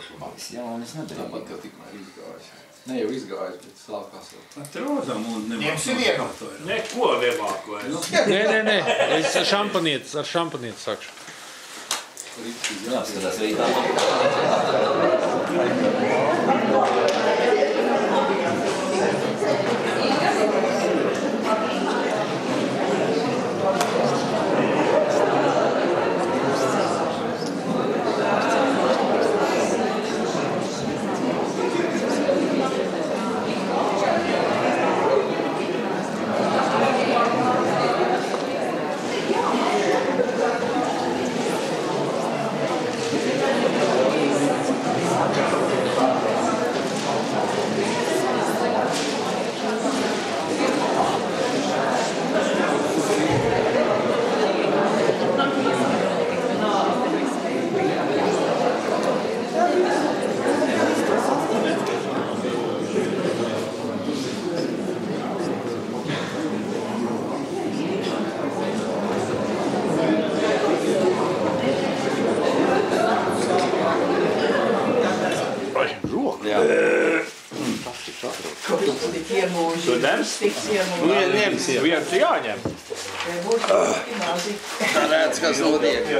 drošumu. Jā, un es nedarīju. Tāpat, ka tikmēr izgājis. Ne jau izgājis, bet sākās jau. At rozam un Ņemsi vienu. Neko nemāku vairs. Nē, es ar šampanietu sakšu. Jā, skatās rītā. Tu ņems? Ņems, jā. Viens jāņem. Tā redz, kas notiek.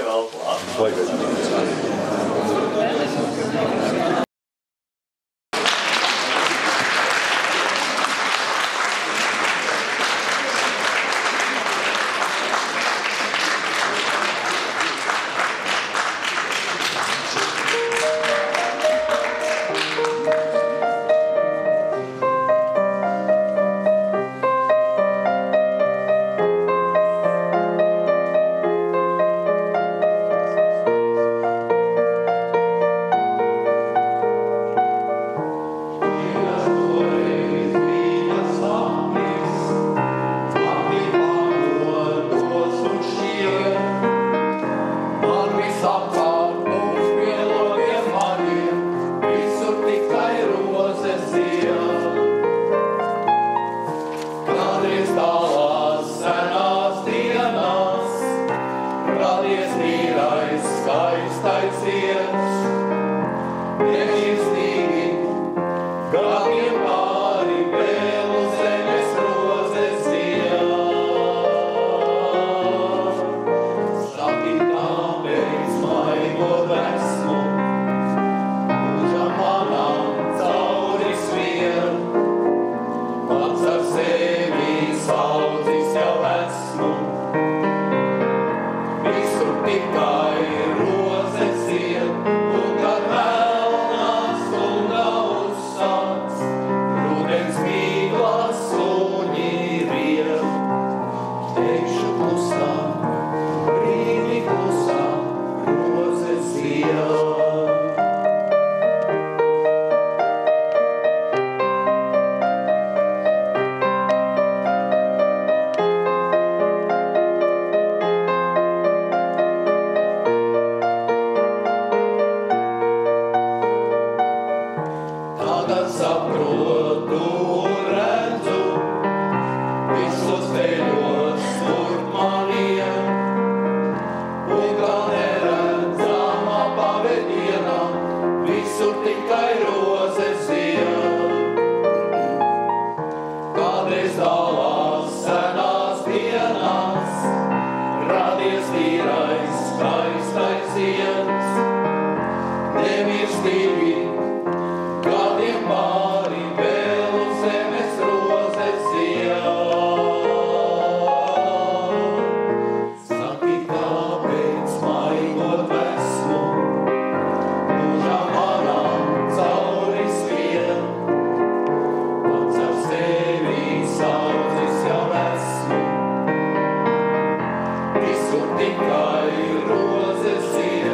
Rozes ir,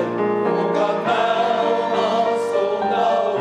un kad melnās un nav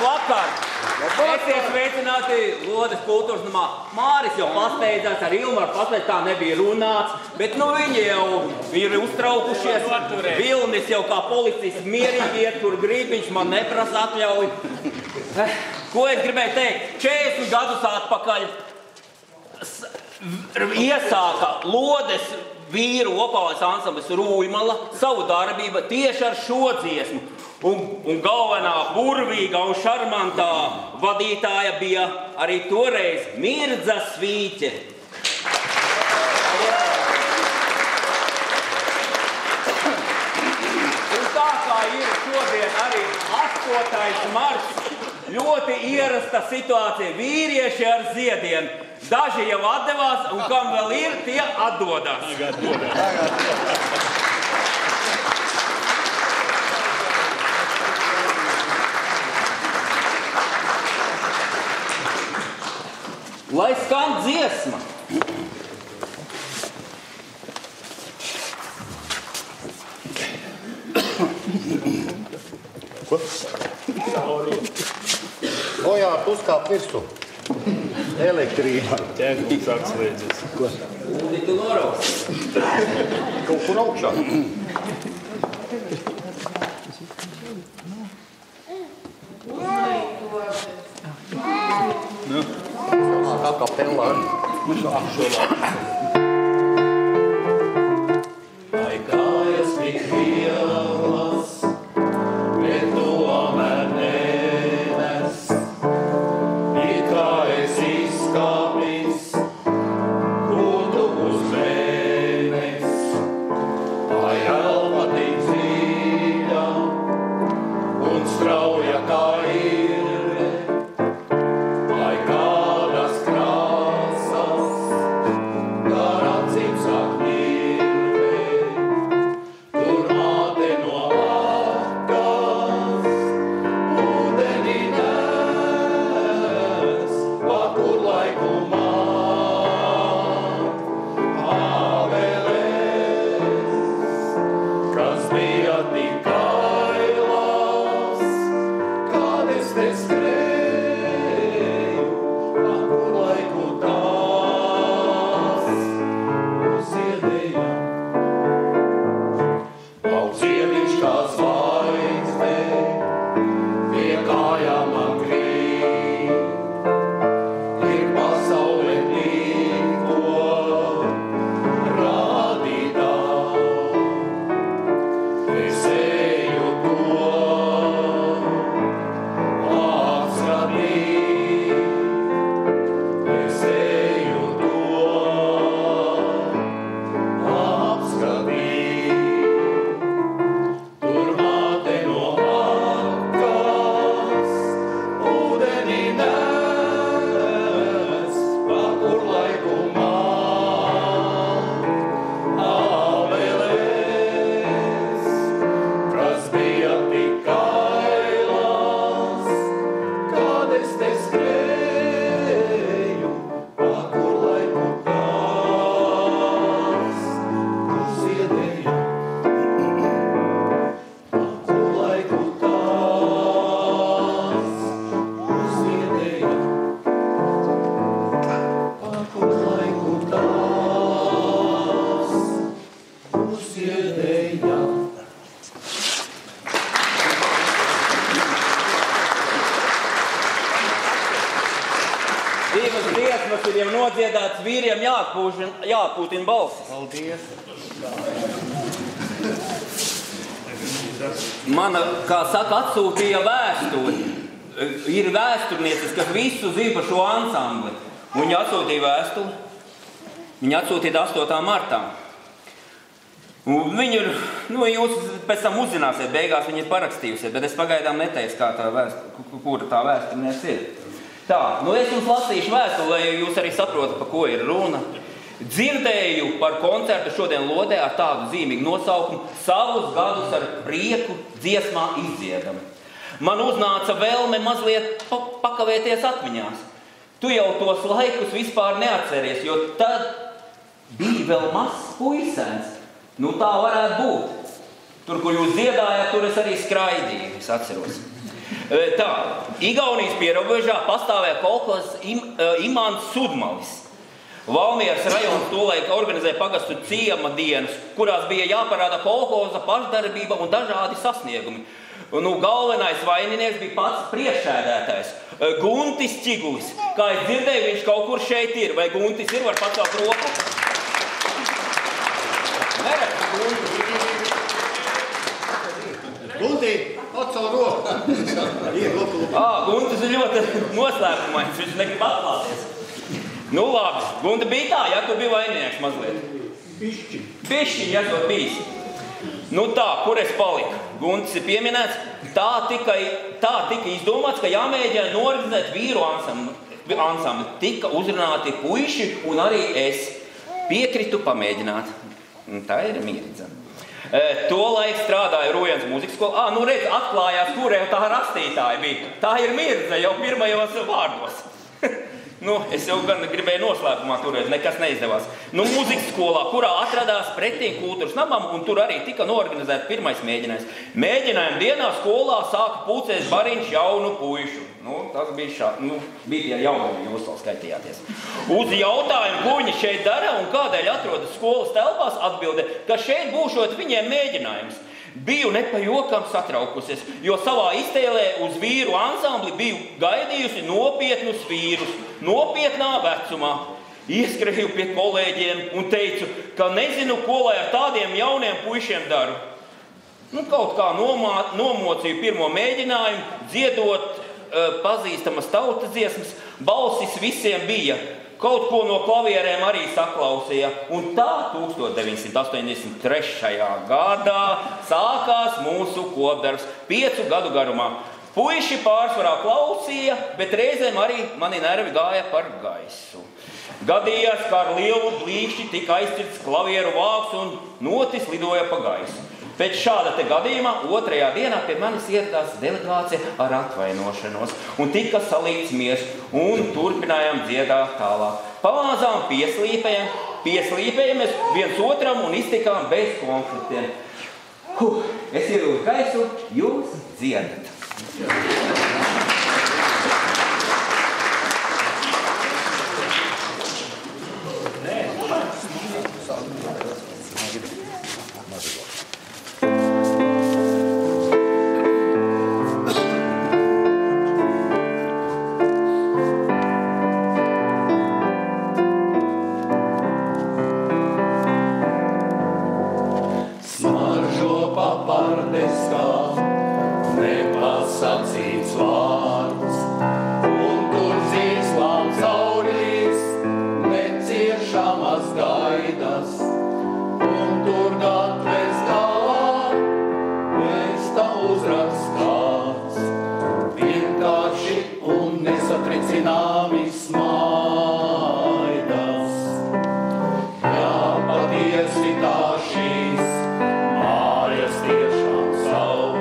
Labvakar! Esiet sveicināti Lodes kultūras namā. Māris jau pasteidzās, ar Ilmaru pasteidz, tā nebija runāts, bet nu viņi jau ir uztraukušies. Vilnis jau kā policists mierīgi iet, kur grib, viņš man neprasa atļauju. Ko es gribēju teikt? 40 gadus atpakaļ iesāka Lodes vīru vokālais ansamblis Rūjmala savu darbību tieši ar šo dziesmu. Un galvenā burvīgā un šarmantā vadītāja bija arī toreiz Mirdza Svīķe. Un tā kā ir šodien arī 8. marts, ļoti ierasta situācija. Vīrieši ar ziediem. Daži jau atdevās, un kam vēl ir, tie atdodas. Lai skan dziesma. Ko? Bojā uzkāp virsū. Elektrība. Ķēgums atslēdzies. Ko? Tu noraus. Kaut kur augšā. Kā kapelā. Lai kājas tik vielas, bet tomēr nenes, it kā es izkāpis, kutu uz mēnes. Lai elpa tik dziļa un strauja kā irve, lai kādas krāsas gar acīm sāk mirvēt. Tur māte no akas ūdeni nes, pa kur laiku māk āveles, kas bija tik kailas, kad es te skrēju, pa kur laiku tās uzziedēja. Lauksiediņš kā zvaigzne, pie kājām man krīt, ir pasaule tikko rādītā. Es eju to apskatīt, es eju to apskatīt. Tur māte no akas ūdeni nes, pa kur laiku māk āveles, kas bija tik kailas, kad es te skrēju, pa kur laiku tās uzziedēja. Pa kur laiku tās uzziedēja. Pa kur laiku tās uzziedēja. Divas dziesmas ir jau nodziedāts, vīriem jāpūtina balsis. Paldies. Mana, kā saka, atsūtīja vēstuli. Ir vēsturniecis, kas visu zina par šo ansambli. Viņa atsūtīja vēstuli. Viņa atsūtīja 8. martā. Un viņu, jūs pēc tam uzzināsiet, beigās viņa ir parakstījusies, bet es pagaidām neteicu, kā tā kura tā vēsturniece ir. Tā, es jums lasīšu vēstuli, lai jūs arī saprotat, par ko ir runa. Dzirdēju par koncertu šodien Lodē ar tādu zīmīgu nosaukumu savus gadus ar prieku dziesmā izdziedam. Man uznāca vēlme mazliet pakavēties atmiņās. Tu jau tos laikus vispār neatceries, jo tad bija vēl mazs puisēns. Tā varētu būt. Tur, kur jūs dziedājāt, tur es arī skraidīju, es atceros. Tā, Igaunijas pierobežā pastāvēja kolhozs Imants Sudmalis. Valmieras rajons tolaik organizēja pagastu ciema dienas, kurās bija jāparāda kolhoza pašdarbība un dažādi sasniegumi. Galvenais vaininieks bija pats priekšsēdētājs, Guntis Čigulis. Kā es dzirdēju, viņš kaut kur šeit ir. Vai Guntis ir? Var pacelt roku? Neredz, Guntis. Guntī, atcel roku. Guntis ir ļoti noslēpumains, viņš negrib atklāties. Labi, Gunta bija tā, ja tu biji vaininieks mazliet. Bišķiņ, ja tu bijis. Tā, kur es paliku? Guntis ir pieminēts. Tā tika izdomāts, ka jāmēģina norganizēt vīru ansambli. Tika uzrunāti puiši un arī es piekritu pamēģināt. Tā ir Mirdza. Tolaik strādāju Rojens mūzikas skolā. Redz, atklājās, kur jau tā rastītāja bija. Tā ir Mirdza jau pirmajos vārdos. Es jau gan gribēju noslēpumā turēt, nekas neizdevās. Mūzikas skolā, kurā atradās pretīm kultūras namam, un tur arī tika norganizēts pirmais mēģinājums. Mēģinājuma dienā skolā sāka pulcēs bariņš jaunu puišu. Tas bija šādi. Bija tie jauni, jūs vēl skaitījāties. Uz jautājumu, ko viņi šeit dara un kādēļ atrodas skolas telpās, atbilde, ka šeit būšot viņiem mēģinājums. Biju ne pa jokam satraukusies, jo savā iztēlē uz vīru ansambli biju gaidījusi nopietnus vīrus, nopietnā vecumā. Ieskrēju pie kolēģiem un teicu, ka nezinu, ko lai ar tādiem jauniem puišiem daru. Kaut kā nomocīju pirmo mēģinājumu, dziedot pazīstamas tautas dziesmas, balsis visiem bija. Kaut ko no klavierēm arī saklausīja, un tā 1983. gadā sākās mūsu kopdarbs 5 gadu garumā. Puiši pārsvarā klausīja, bet reizēm arī mani nervi gāja par gaisu. Gadījās, kā ar lielu blīkšķi tika aizcirts klavieru vāks un notis lidoja pa gaisu. Pēc šāda te gadījumā 2. dienā pie manis ieradās delegācija ar atvainošanos un tika salīts miers un turpinājām dziedāt tālāk. Pamazām pieslīpējamies viens otram un iztikām bez konfliktiem. Es ievilku gaisu, jūs dziedat. Mājas tiešām sauc.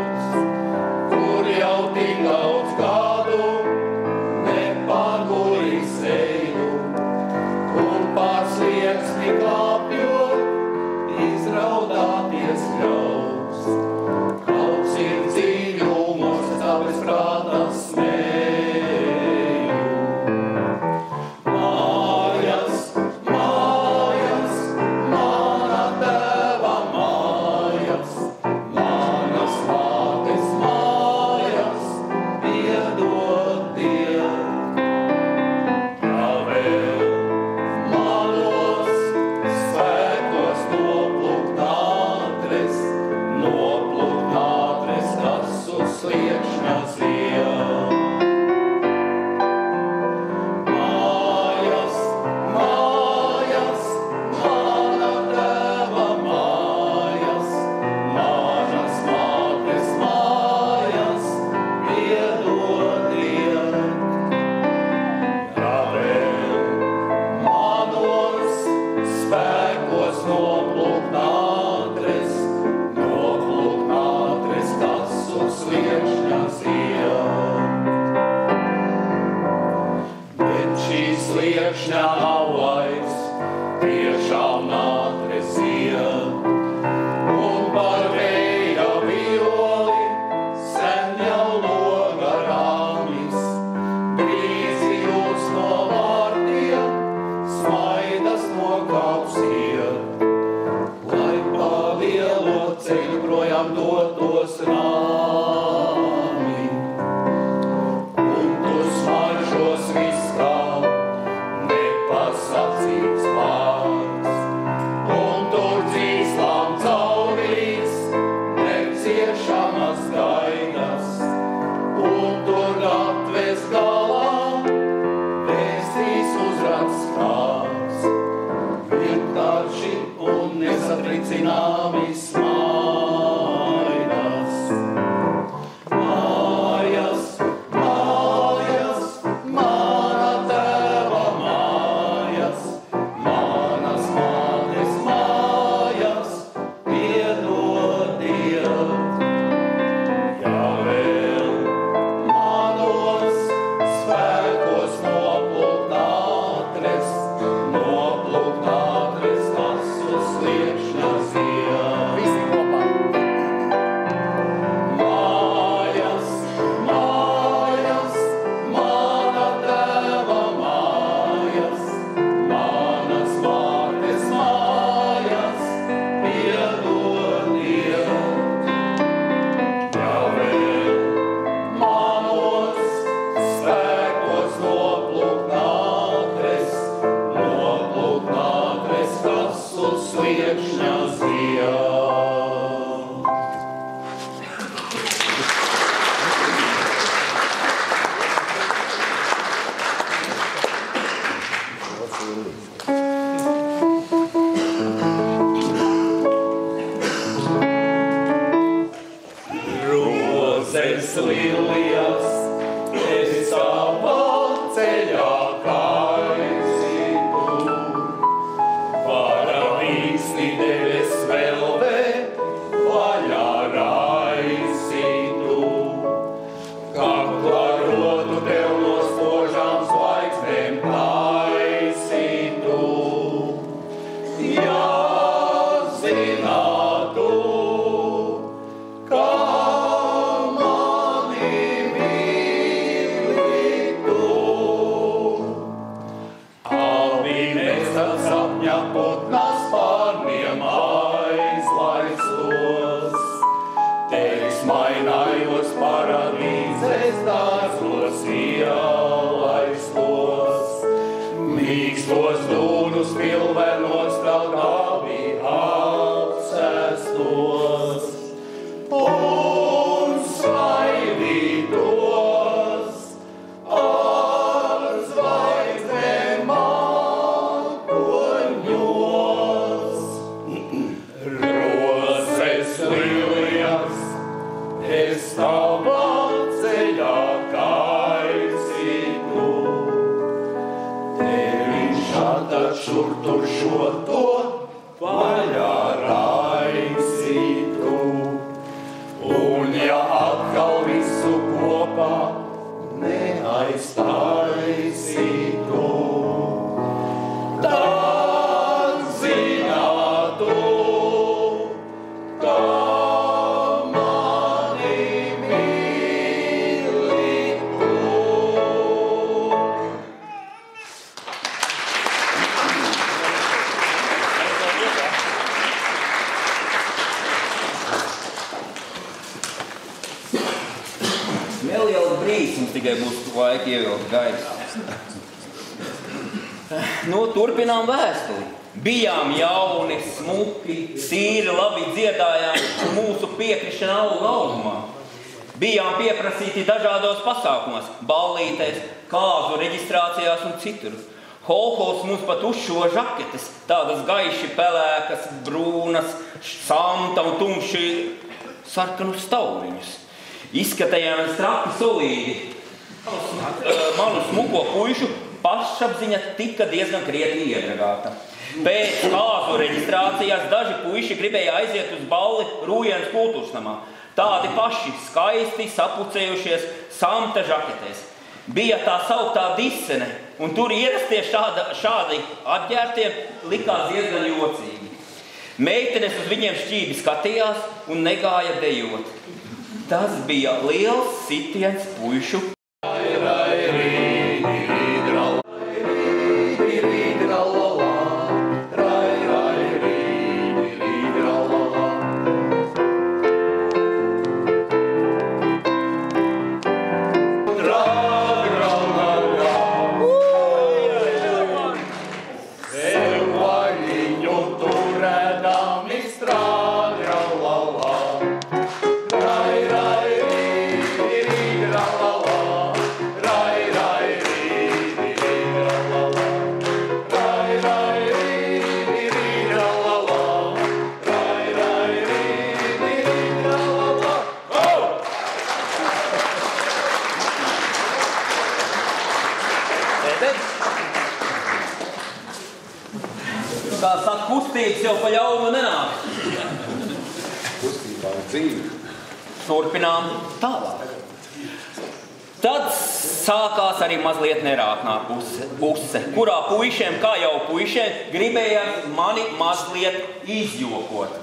ceļu projām dotos nāmi. Un tu smaržos viskā, nepasacīts vārds. Un tur dzīslām caurīs, neciešamas gaidas. Un tur gatves galā, vēstīs uzrats kāds. Vienkārši un nesatricināmi smaidas. Mājas, mājas, mana tēva mājas, manas mātes mājas, piedodiet. Ja vēl manos spēkos noplūkt ātres, kas uz sliekšņa zied. Visi kopā. Mājas, mājas, mana tēva mājas, manas mātes mājas, piedodiet. Ja vēl manos spēkos noplūkt ātres, kas uz sliekšņa zied. Rozes lilijas, es savā ceļā kaisītu. Paravīsni debes velvē, vaļā raisītu. Kakla rotu tev no spožām zvaigznēm taisītu. Ja zinātu, kā mani mīlitu. Avīnes ar sapņa putnas pārniem aizlaistos. Teiksmainājos paradīzes dārzos ielaistos. Mīkstos dūnus pilvenos talkāvi apsēstos. Un svaidītos ar zvaigznēm mākoņos. Rozes lilijas, es tavā ceļā kaisītu. Teviņš atad šur tur šo to vaļā raisītu. Un ja atkal visu kopā neaiztaisītu, tad zinātu, kā mani mīlitu. Neliels brīdis mums tikai būs laika ievilkt gaisā. Turpinām vēstuli. Bijām jauni, smuki, tīri, labi dziedājām, mūsu piekrišana auga augumā. Bijām pieprasīti dažādos pasākumos, ballītēs, kāzu reģistrācijās un citur. Holhols mums pat uzšo žaketes, tādas gaiši pelēkas, brūnas, samta un tumši sarkanu stauriņus. Izskatējām straki solīgi. Manu smuko puišu pašapziņa tika diezgan krietni iedragāta. Pēc kāzu reģistrācijās daži puiši gribēja aiziet uz balli Rūjienas kultūras namā. Tādi paši skaisti sapucējušies samta žaketēs. Bija tā sauktā disene, un tur ierasties šādi apģērbtie likās diezgan jocīgi. Meitenes uz viņiem šķīvi skatījās un negāja dejot. Tas bija liels sitiens puišu. jau pa ļaunu nenāk. Kustībā dzīvi. Turpinām tālāk. Tad sākās arī mazliet nerāknā puse, kurā puišiem, kā jau puišiem, gribējās mani mazliet izjokot.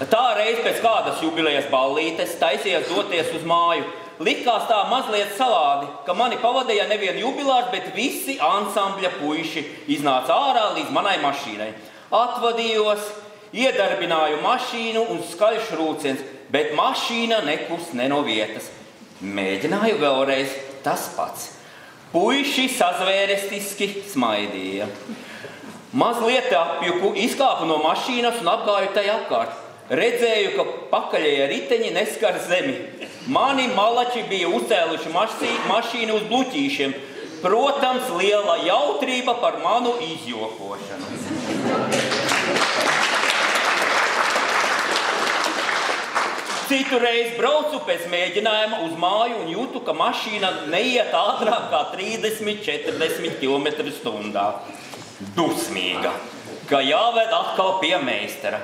Tā reiz pēc kādas jubilejas ballītes taisījās doties uz māju. Likās tā mazliet salādi, ka mani pavadīja nevien jubilārs, bet visi ansambļa puiši iznāca ārā līdz manai mašīnai. Atvadījos, iedarbināju mašīnu un skaļš rūciens, bet mašīna nekust ne no vietas. Mēģināju vēlreiz, tas pats. Puiši sazvērestiski smaidīja. Mazliet apjuku, izkāpu no mašīnas un apgāju tai apkārt. Redzēju, ka pakaļējie riteņi neskar zemi. Mani malači bija uzcēluši mašīnu uz bluķīšiem. Protams, liela jautrība par manu izjokošanu. Citu reizi braucu pēc mēģinājuma uz māju un jūtu, ka mašīna neiet ātrāk kā 30–40 km/h. Dusmīga, ka jāved atkal pie meistara.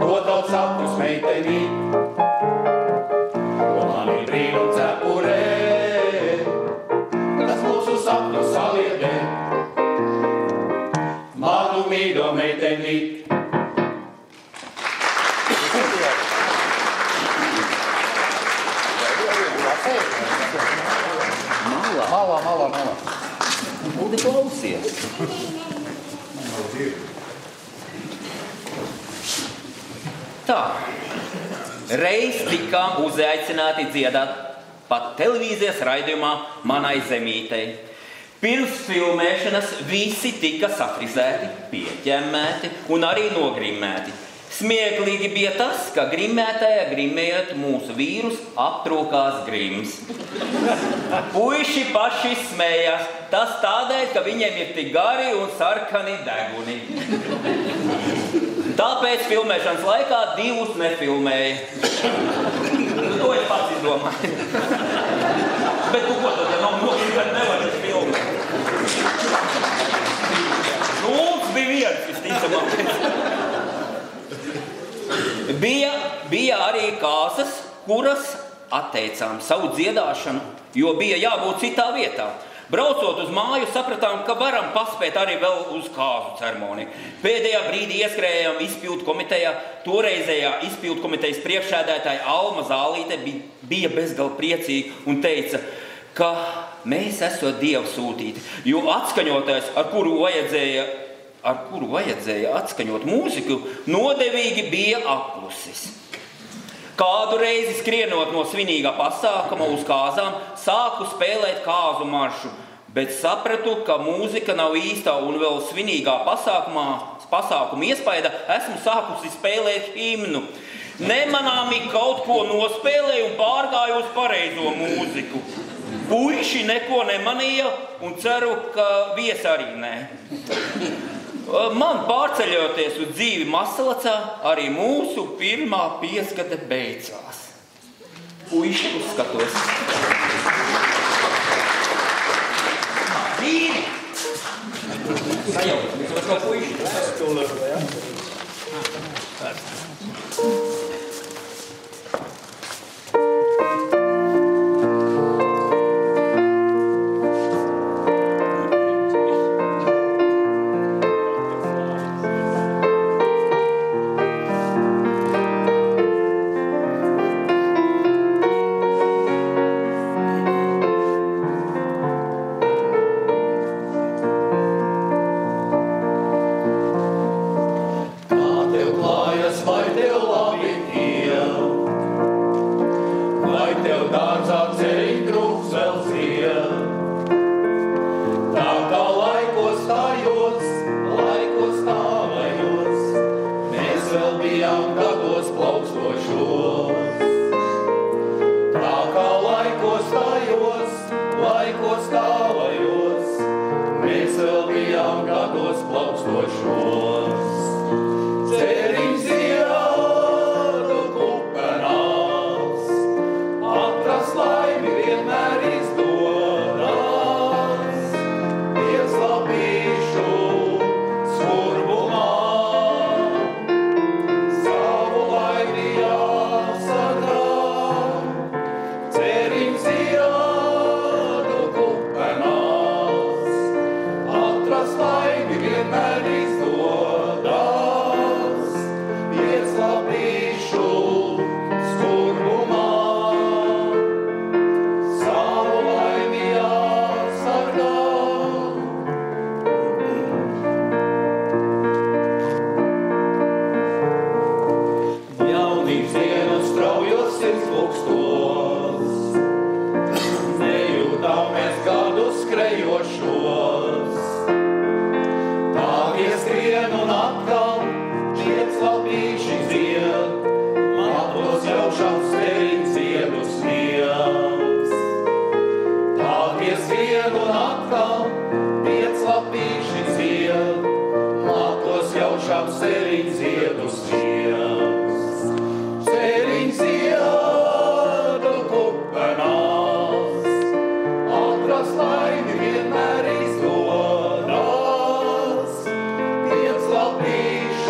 Dodot sapņus meitenī, ko man ir brīnum cepurē, kas mūsu sapņus saliedē. Manu mīļo meitenī. Malā. Lūdzu, klausies. Tā, reiz tikām uzaicināti dziedāt pat televīzijas raidījumā Manai zemītei. Pirms filmēšanas visi tika safrizēti, pieķemmēti un arī nogrimēti. Smieklīgi bija tas, ka grimētāja grimējot mūsu vīrus aptrūkās grims. Puiši paši smējās, tas tādēļ, ka viņiem ir tik gari un sarkani deguni. Tāpēc filmēšanas laikā divus nefilmēja. To es pats izdomāju. Bet tu ko tad, ja nav nogrimēt, nevar taču filmēt. Mums bija viens, visticamākais. Bija arī kāsas, kuras atteicām savu dziedāšanu, jo bija jābūt citā vietā. Braucot uz māju, sapratām, ka varam paspēt arī vēl uz kāzu ceremoniju. Pēdējā brīdī ieskrējām izpildu komitejā. Toreizējā izpildu komitejas priekšsēdētāja Alma Zālīte bija bezgalīgi priecīga un teica, ka mēs esot Dieva sūtīti, jo atskaņotājs, ar kuru vajadzēja atskaņot mūziku, nodevīgi bija apklusis. Kādu reizi skrienot no svinīgā pasākuma uz kāzām, sāku spēlēt kāzu maršu, bet sapratu, ka mūzika nav īstā un vēl svinīgā pasākuma iespaida esmu sākusi spēlēt himnu. Nemanāmi kaut ko nospēlēju un pārgāju uz pareizo mūziku. Puiši neko nemanīja un ceru, ka viesi arī nē. Man pārceļoties uz dzīvi Masalacā, arī mūsu pirmā pieskate beidzās. Puiši uzskatos. Vīri! Sajaukt, mēs varam puiši. Vienmēr izdodas, piec lapīši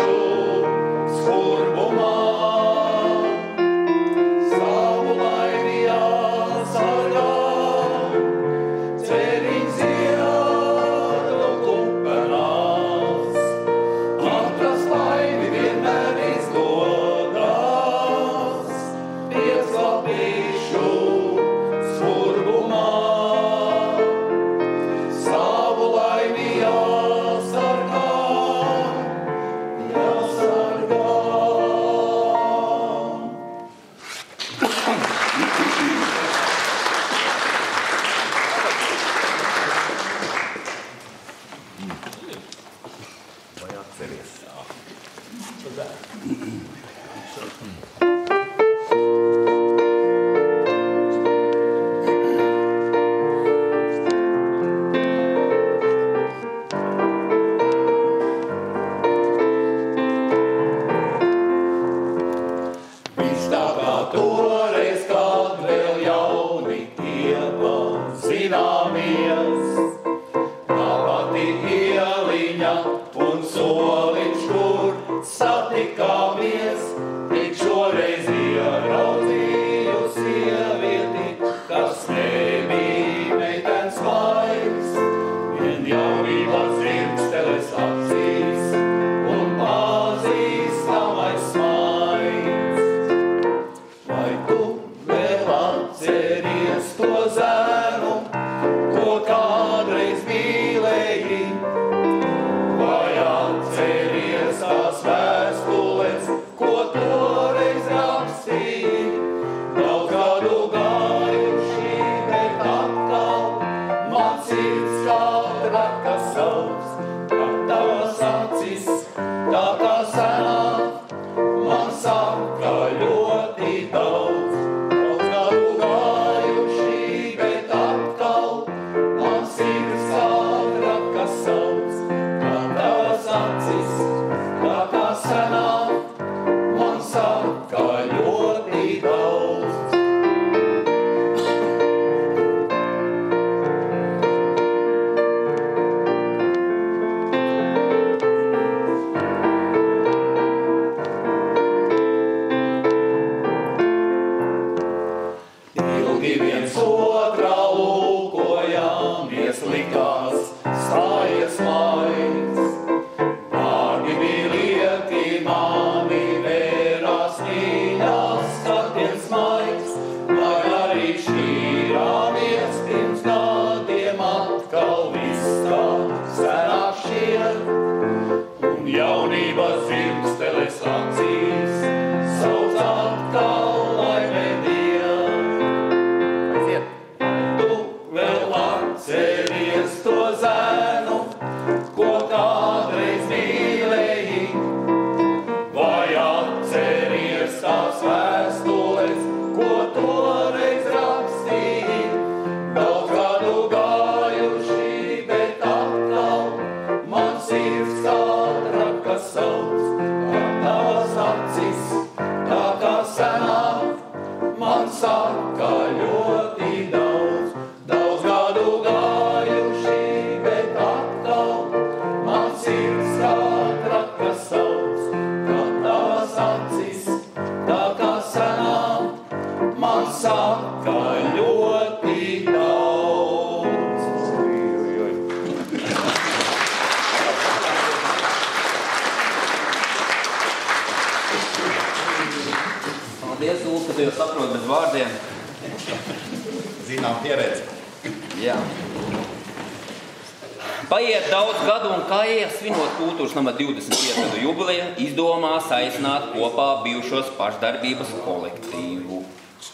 Paiet daudz gadu un Kaija, svinot kultūras nama 25. gadu jubileju, izdomās aicināt kopā bijušos pašdarbības kolektīvu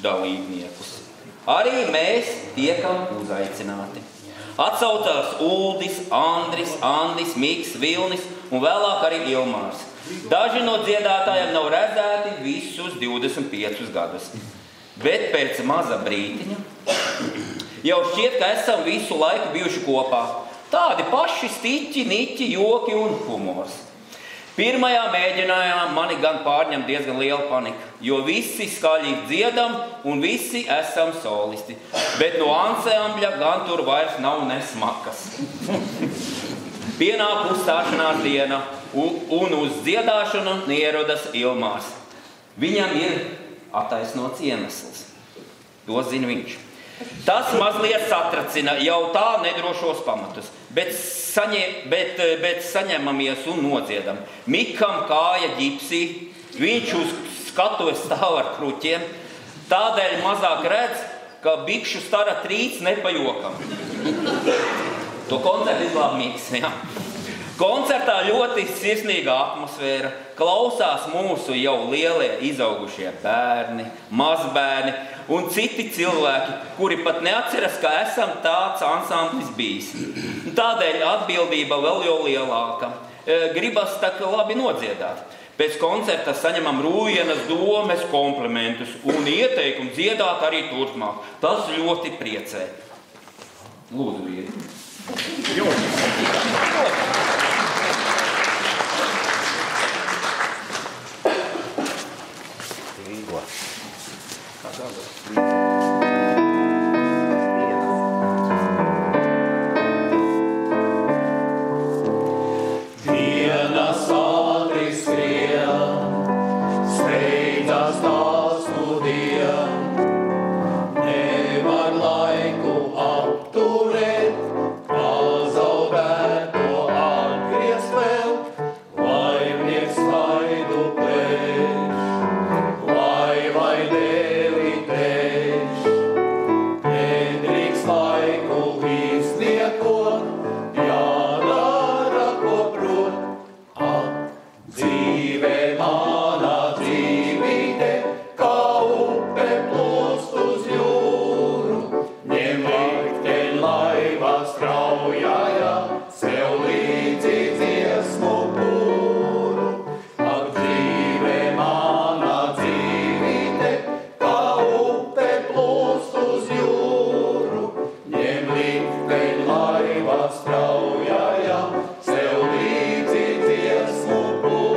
dalībniekus. Arī mēs tiekam uzaicināti. Atsaucās Uldis, Andris, Andis, Miks, Vilnis un vēlāk arī Ilmārs. Daži no dziedātājiem nav redzēti visus 25 gadus. Bet pēc maza brītiņa jau šķiet, ka esam visu laiku bijuši kopā. Tādi paši stiķi, niķi, joki un humors. Pirmajā mēģinājumā mani gan pārņem diezgan liela panika, jo visi skaļi dziedam un visi esam solisti. Bet no ansambļa gan tur vairs nav nesmakas. Pienāk uzstāšanās diena un uz dziedāšanu ierodas Ilmārs. Viņam ir attaisnots iemesls. To zina viņš. Tas mazliet satracina jau tā nedrošos pamatus, bet saņemamies un nodziedam. Mikam kāja ģipsī, viņš uz skatuves stāv ar kruķiem, tādēļ mazāk redz, ka bikšu stara trīc nepajokam. To koncertu izglāb Miks, jā. Koncertā ļoti sirsnīga atmosfēra, klausās mūsu jau lielie izaugušie bērni, mazbērni un citi cilvēki, kuri pat neatceras, ka esam tāds ansamblis bijis. Tādēļ atbildība vēl jau lielāka. Gribas tā labi nodziedāt. Pēc koncerta saņemam Rūjienas domes komplimentus un ieteikumu dziedāt arī turpmāk. Tas ļoti priecē. Lūdzu, viedi. Dienas ātri skrien, steidzas tās nudien, nevar laiku apturēt, pazaudēto atgriezt vēl, laimnieks vaidu plēš, vai devi tēš, nedrīkst laiku izniekot, jādara, ko prot. Dzīve mana dzīvīte, kā upe plūst uz jūru, ņem likteņ laivā straujājā, sev līdzi dziesmu pūru. Ak, dzīve mana dzīvīte, kā upe plūst uz jūru, ņem likteņ laivā straujājā, sev līdzi dziesmu pūru.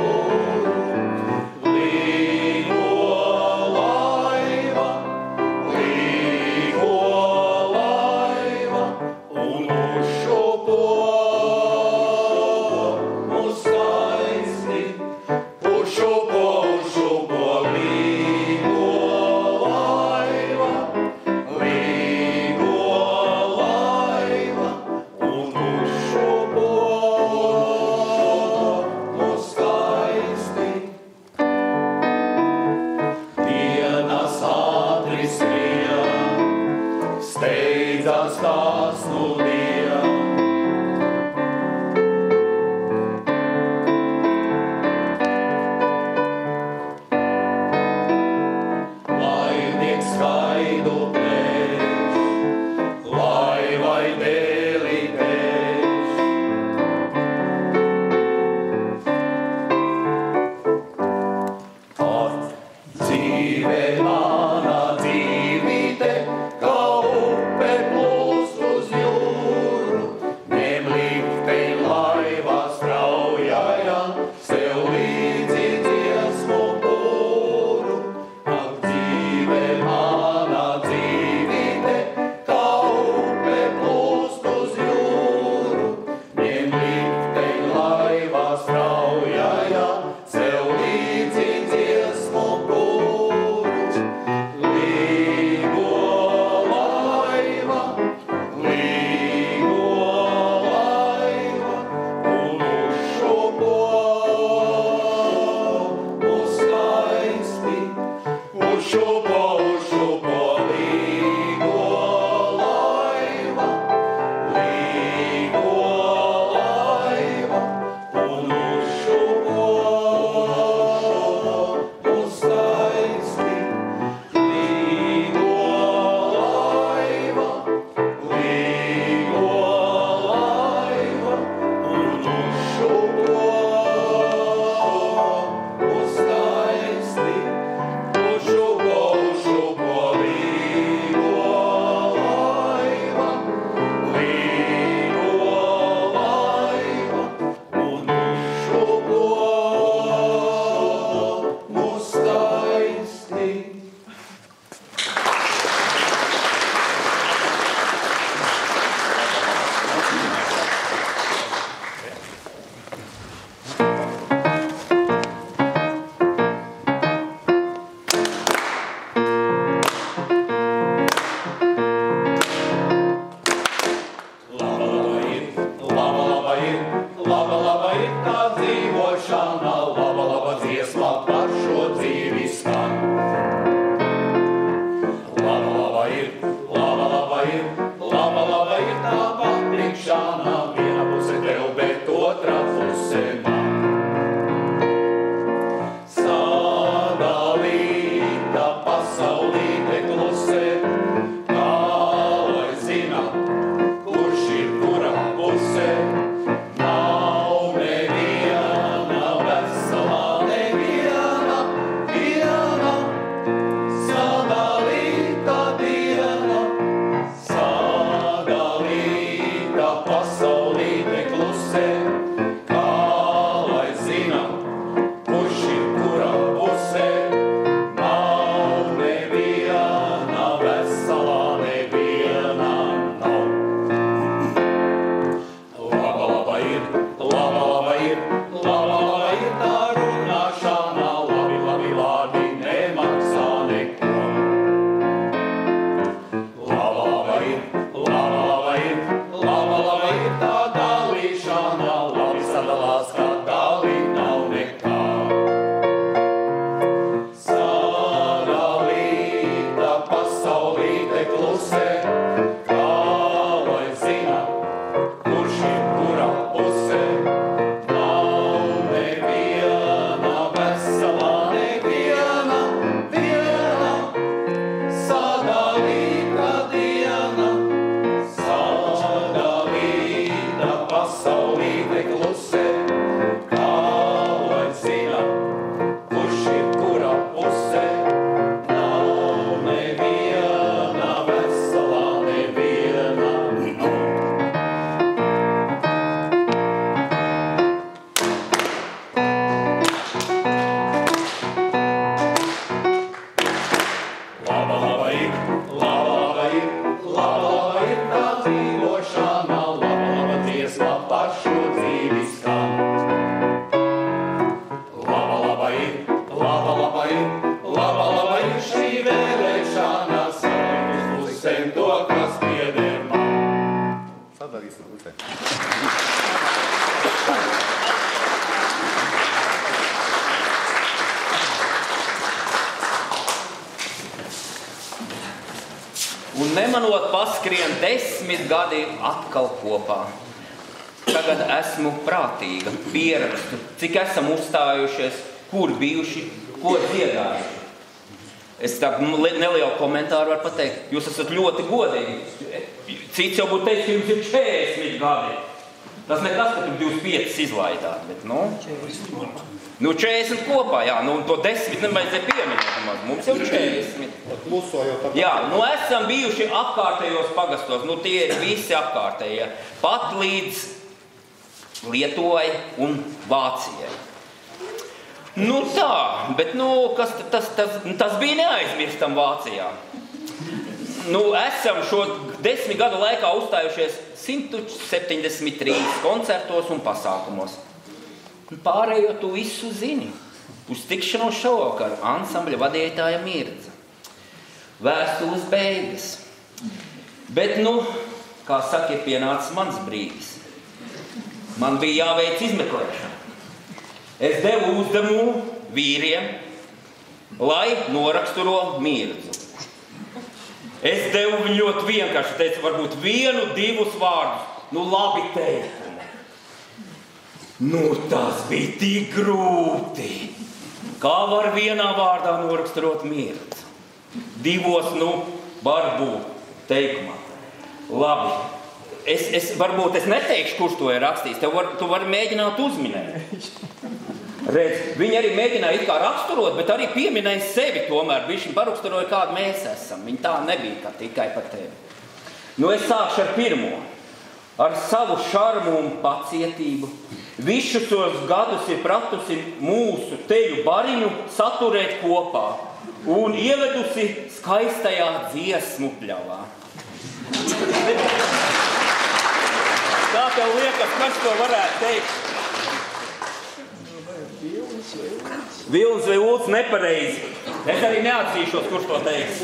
nemanot paskrien 10 gadi atkal kopā. Tagad esmu prātīga, pierakstu, cik esam uzstājušies, kur bijuši, ko dziedājuši. Es tādu nelielu komentāru varu pateikt. Jūs esat ļoti godīgi. Cits jau būtu teicis, ka jums ir 40 gadi. Tas nekas, ka tur 25 izlaidāt, bet, 40 kopā, jā, to 10 nevajadzēja pieminēt, mums jau 40. Jā, esam bijuši apkārtējos pagastos, tie ir visi apkārtējie, pat līdz Lietuvai un Vācijai. Tā, bet, tas bija neaizmirstam Vācijā. Esam šo 10 gadu laikā uzstājušies 173 koncertos un pasākumos. Pārējo tu visu zini. Uz tikšanos šovakar ansambļa vadītāja Mirdza. Vēstules beigas. Bet, kā saka, ir pienācis mans brīdis. Man bija jāveic izmeklēšana. Es devu uzdevumu vīriem, lai noraksturo Mirdzu. Es devu viņu ļoti vienkārši, teicu, varbūt 1-2 vārdus. Labi teikumi. Tas bija tik grūti. Kā var vienā vārdā noraksturot Mirdzu? 2, varbūt teikumā. Labi. Varbūt es neteikšu, kurš to ir rakstījis. Tu vari mēģināt uzminēt. Redz, viņi arī mēģināja it kā raksturot, bet arī pieminēja sevi tomēr. Viņi paraksturoja, kādu mēs esam. Viņi tā nebija, kā tikai par tevi. Es sākšu ar pirmo. Ar savu šarmu un pacietību. Visus tos gadus ir pratusi mūsu teju bariņu saturēt kopā un ievedusi skaistajā dziesmu pļavā. Kā tev liekas, kas to varētu teikt? Vilns vai Ulds nepareizi. Es arī neatzīšos, kurš to teiks.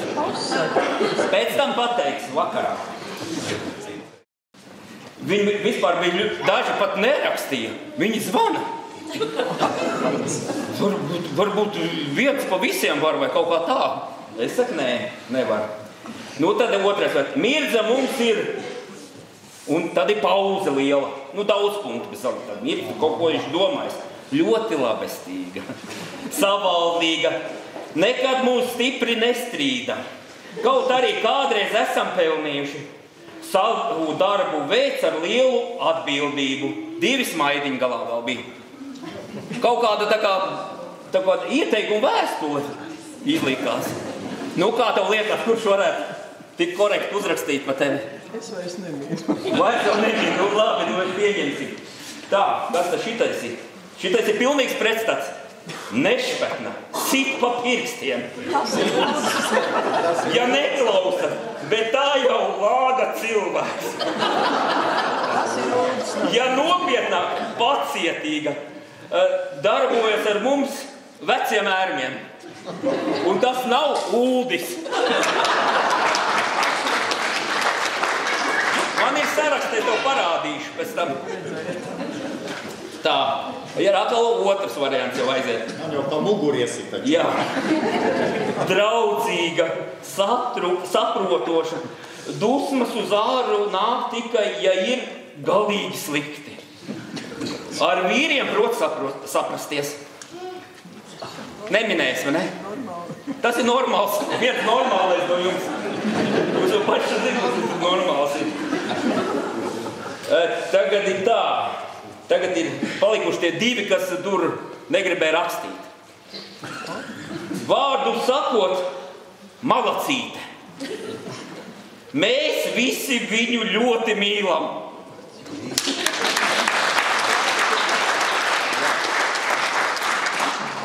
Pēc tam pateiks vakarā. Viņi vispār bija, daži pat nerakstīja. Viņi zvana. Varbūt viens pa visiem var vai kaut kā tā. Es saku, nē, nevar. Tad otrais. Mirdza mums ir. Un tad ir pauze liela. Daudz punktu. Mirdza kaut ko viņš domājis. Ļoti labestīga, savaldīga, nekad mūs stipri nestrīda. Kaut arī kādreiz esam pelnījuši. Savu darbu veic ar lielu atbildību. 2 smaidiņi galā vēl bija. Kaut kāda tā kā ieteikuma vēstule izlikās. Kā tev liekas, kurš varētu tik korekti uzrakstīt pa tevi? Es vairs nemīru. Vairs jau nemīru, labi, mēs pieņemsim. Tā, kas tas šitais ir? Šitais ir pilnīgs pretstats. Nešpetna, sit pa pirkstiem. Ja neklausa, bet tā jau vāga cilvēks. Ja nopietnāk, pacietīga, darbojas ar mums veciem ērmiem. Un tas nav Uldis. Man ir sarakstē, to parādīšu pēc tam. Tā. Ir atkal otrs variants jau aiziet. Man jau pa muguri iesi taču. Jā. Draudzīga, saprotoša. Dusmas uz āru nāk tikai, ja ir galīgi slikti. Ar vīriem prot saprasties. Neminēs, vai ne? Tas ir normāls. Viens normālais no jums. Jūs jau paši zināt, tas ir normāls. Tagad ir tā. Tagad ir palikuši tie 2, kas tur negribēja rakstīt. Vārdu sakot, malacīte. Mēs visi viņu ļoti mīlam.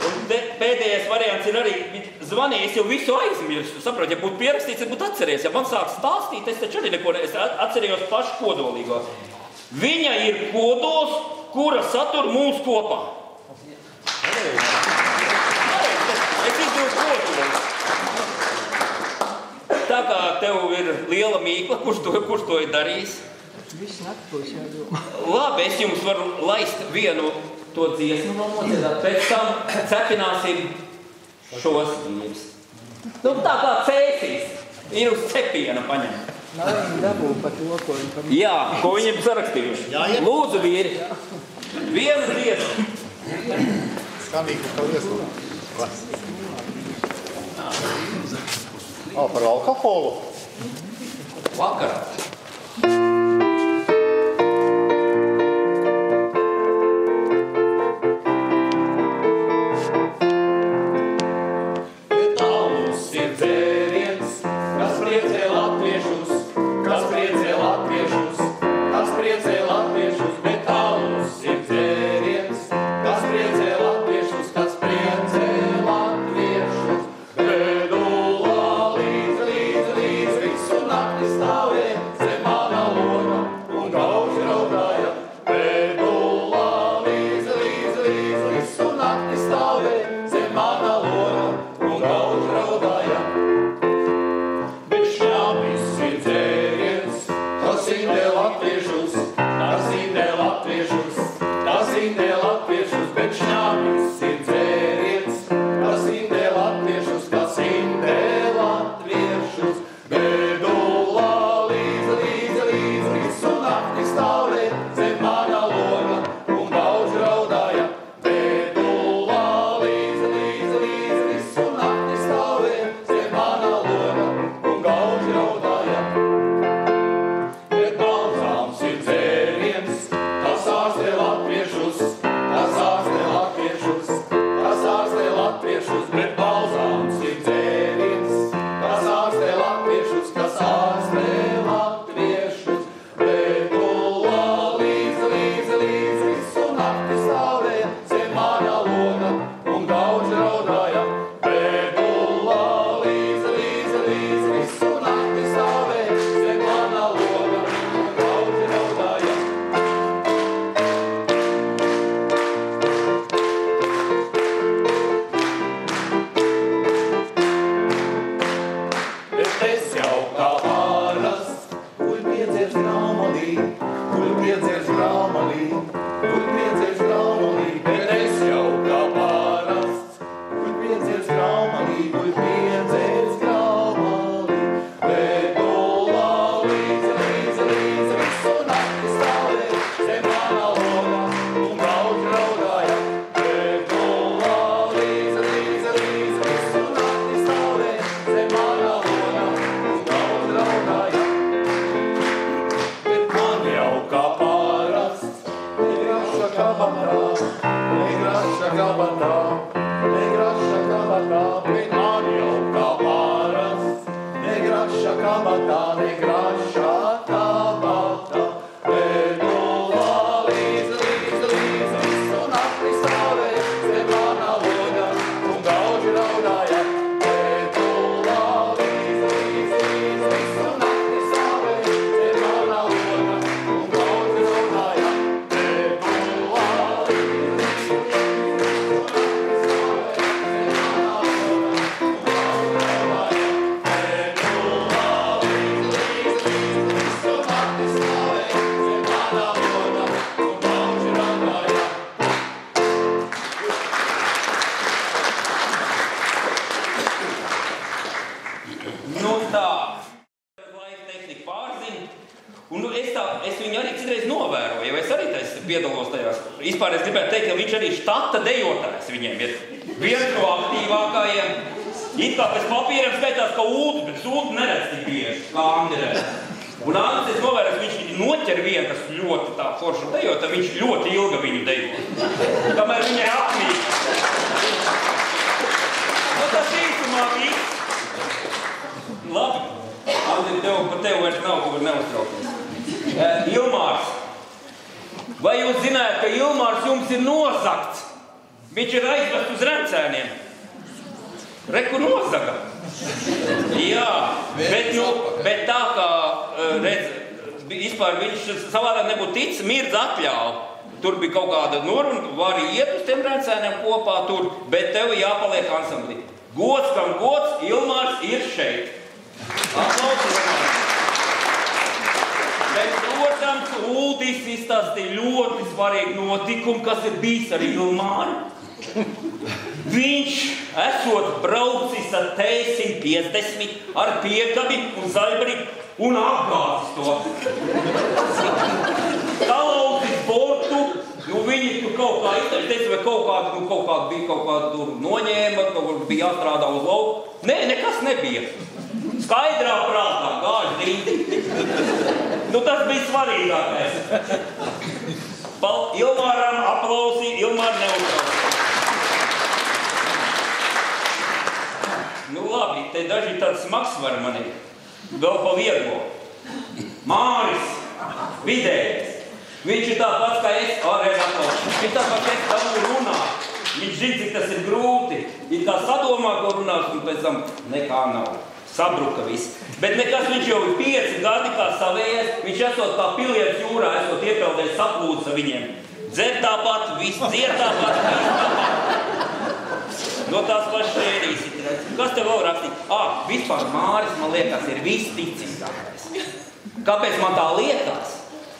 Un pēdējais variants ir arī, zvanīja, es jau visu aizmirstu. Saprot, ja būtu pierakstīts, es būtu atceries. Ja man sāk stāstīt, es taču arī neko atcerējos pašu kodolīgo. Viņa ir kodols, kura satur mūs kopā. Es izdevu kodolu. Tā kā tev ir liela mīkla, kurš to ir darījis? Viss naktos jādomā. Labi, es jums varu laist vienu to dziesmu nodziedāt. Pēc tam cepināsim šos vīrus. Tā kā cēsīs. Ir uz cepiena paņemt. Nav viņi dabū par to, ko viņi par... Jā, ko viņiem sarakstījuši. Lūdzu, vīri. Viena dziesma. Skanīgi, ka iesūdz. Par alkoholu? Vakarā. Ilmārs, vai jūs zināt, ka Ilmārs jums ir nozagts? Viņš ir aizvest uz Rencēniem. Reku nozaga. Jā, bet tā kā, redz, vispār viņš savādāk nebūtu ticis, mirdz atļauj. Tur bija kaut kāda noruna, vari iet uz tiem Rencēniem kopā tur, bet tev jāpaliek ansamblī. Gods, kam gods, Ilmārs ir šeit. Aplausi, Ilmārs. Bet, protams, Uldis izstāstīja ļoti svarīgu notikumu, kas ir bijis ar Ilmāru. Viņš esot braucis ar T-150 ar piekabi un zaļbari un apgāzis to. Talaucis bortu, viņi tur kaut kā izteica, vai kaut kādu tur noņēma, kaut kur bija jāstrādā uz lauku. Nē, nekas nebija. Skaidrā prātā, gāž dīti. Tas bija svarīgākais. Ilmāram aplausi, Ilmār neuztrauc. Labi, te daži tāds smags var mani. Vēl pa vieglo. Māris, vidējais. Viņš ir tāpats kā es, ārēs aplausi. Viņš tāpats kā es dabu runā. Viņš zina, cik tas ir grūti. Ir tā sadomā, ko runās, un pēc tam nekā nav. Sabruka viss. Bet nekas viņš jau ir 5 gadi kā savējais. Viņš esot kā pilietis jūrā, esot iepeldējis saplūdis ar viņiem. Dzer tāpat, viss dzied tāpat, viss tāpat. No tās pašas ērijas. Kas te vēl rakstīt? Vispār Māris, man liekas, ir visticīgākais. Kāpēc man tā liekas?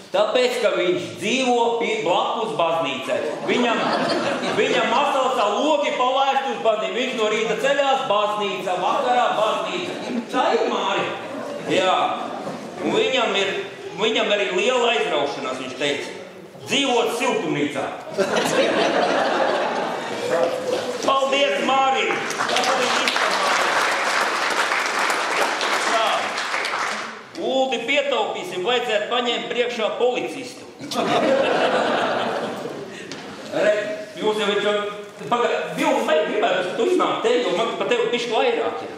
Tāpēc, ka viņš dzīvo blakus baznīcai. Viņam masalsā logi palaist uz baznīcu. Viņš no rīta ceļās baznīca, vakarā baznīca. Tā ir Māri. Jā. Un viņam arī liela aizraušanās, viņš teica. Dzīvot siltumnīcā. Paldies, Mārim! Uldi pietaupīsim, vajadzētu paņemt priekšā policistu. Jūs jau viņš jau... Vilni, vai gribētu, tu iznāk te, jo man par tevi pišķi vairāk ir.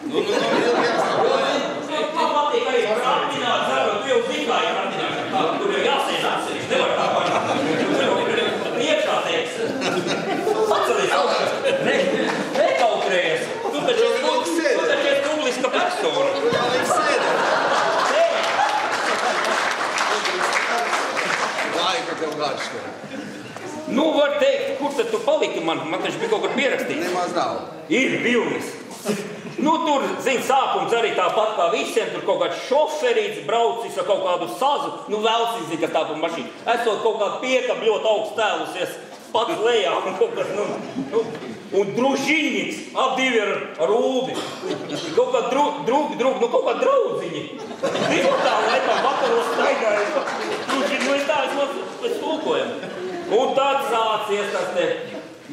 Man patīk arī ratināt, zarot, tu jau zināji ratināt, tur jau jāsēž atsevišķi, nevar tā paņemt. Priekšā teiks. Atceries, nekautrējies. Tu taču esi publiska persona. Var teikt, kur tad tu paliki man taču bija kaut kur pierakstīts. Nemaz nav. Ir Vilnis. Tur, sākums arī tāpat kā visiem, tur kaut kāds šoferīts braucis ar kaut kādu sazu, vēlsis zina, kas tā pa mašīnu. Esot kaut kādu piekab ļoti augsts tēlusies pats lejā un kaut kas, un družiņniks, ap divi ar ūdi. Kaut kā kaut kā draudziņi. Divu tā, laikam, vakaros staigāja. Družiņi, tā, es tulkojam. Un tad sācies tas te,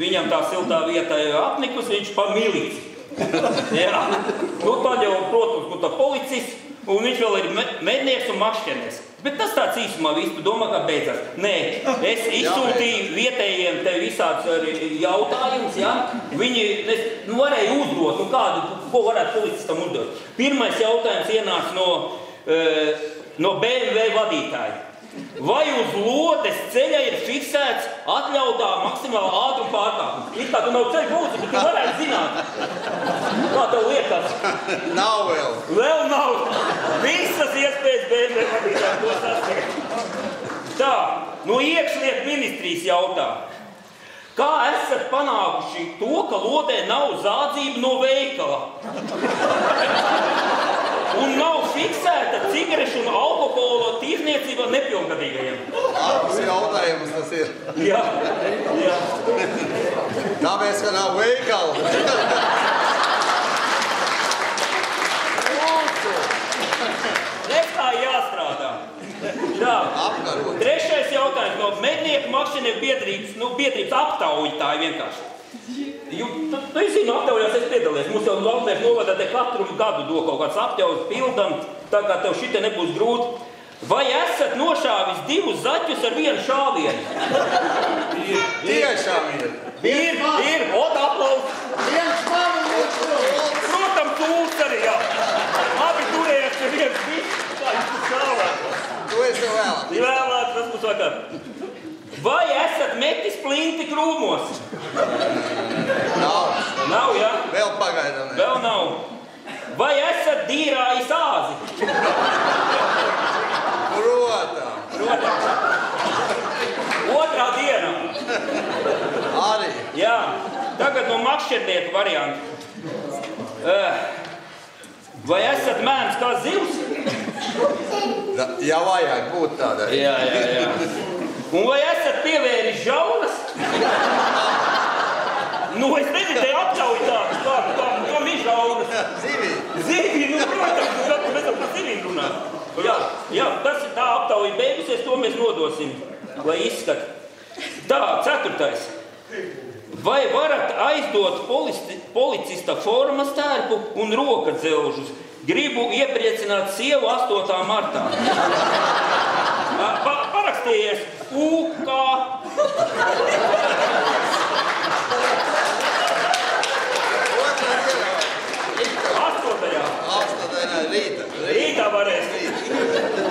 viņam tā siltā vietā apnikus, viņš pa milici. Jā. Tad jau, protams, tā policists, un viņš vēl ir mednieks un makšķernieks. Bet tas tāds īsumā viss, tu domā, kā beidzās. Nē, es izsūtīju vietējiem te visāds jautājumus, jā. Viņi varēja uzdot, ko varētu policistam uzdot. Pirmais jautājums ienāca no BMW vadītāja. Vai uz lodes ceļa ir fiksēts atļautā maksimāla ātruma pārkāpums? Ir tā, tu nav ceļa policija, bet tu varētu zināt. Kā tev liekas? Nav vēl. Vēl nav. Visas iespējas BMW vadītāji to sasniegt. Tā, no iekšlietu ministrijas jautā. Kā esat panākuši to, ka lodē nav zādzība no veikala? Un nav fiksēta cigarešu un alkohola tirdzniecība nepilngadīgajiem? Labs jautājums tas ir. Jā. Tāpēc, ka nav veikala. Tā jāstrādā. Jā. Apkarot. Trešais jautājums no mednieku makšķernieku biedrības aptaujitāji vienkārši. Tu zini, aptaujās es piedalījos. Mums jau Valmērs novadā te katru gadu do kaut kāds aptaujas pildam, tā kā tev šitie nebūs grūti. Vai esat nošāvis 2 zaķus ar 1 šāvienu? Tiešām ir. Ir, aplaus. Protams, tūls arī, jā. Abi turējies pie viens bišķis, kā jūs tu šāvāt. Tu esi vēlāk. Vēlāk, tas būs vakar. Vai esat metis plinti krūmos? Nav. Nav, jā? Vēl pagaidām. Vēl nav. Vai esat dīrājis āzi? Protams. Otrā dienā. Arī. Jā. Tagad no makšķernieku variantu. Vai esat mēms kā zivs? Jā, vajag būt tādai. Jā. Un vai esat pievēris žaunas? Nu, es nezinu, te aptauj tādu, kā mižaunas. Zivī, nu, protams, mēs jau par zivīm runājam. Jā, tas ir tā aptauja beigusies, to mēs nodosim, lai izskat. Tā, 4. Vai varat aizdot policista formas tērpu un rokadzelžus? Gribu iepriecināt sievu 8. martā. Parakstījies UK. 8. Rītā varēs.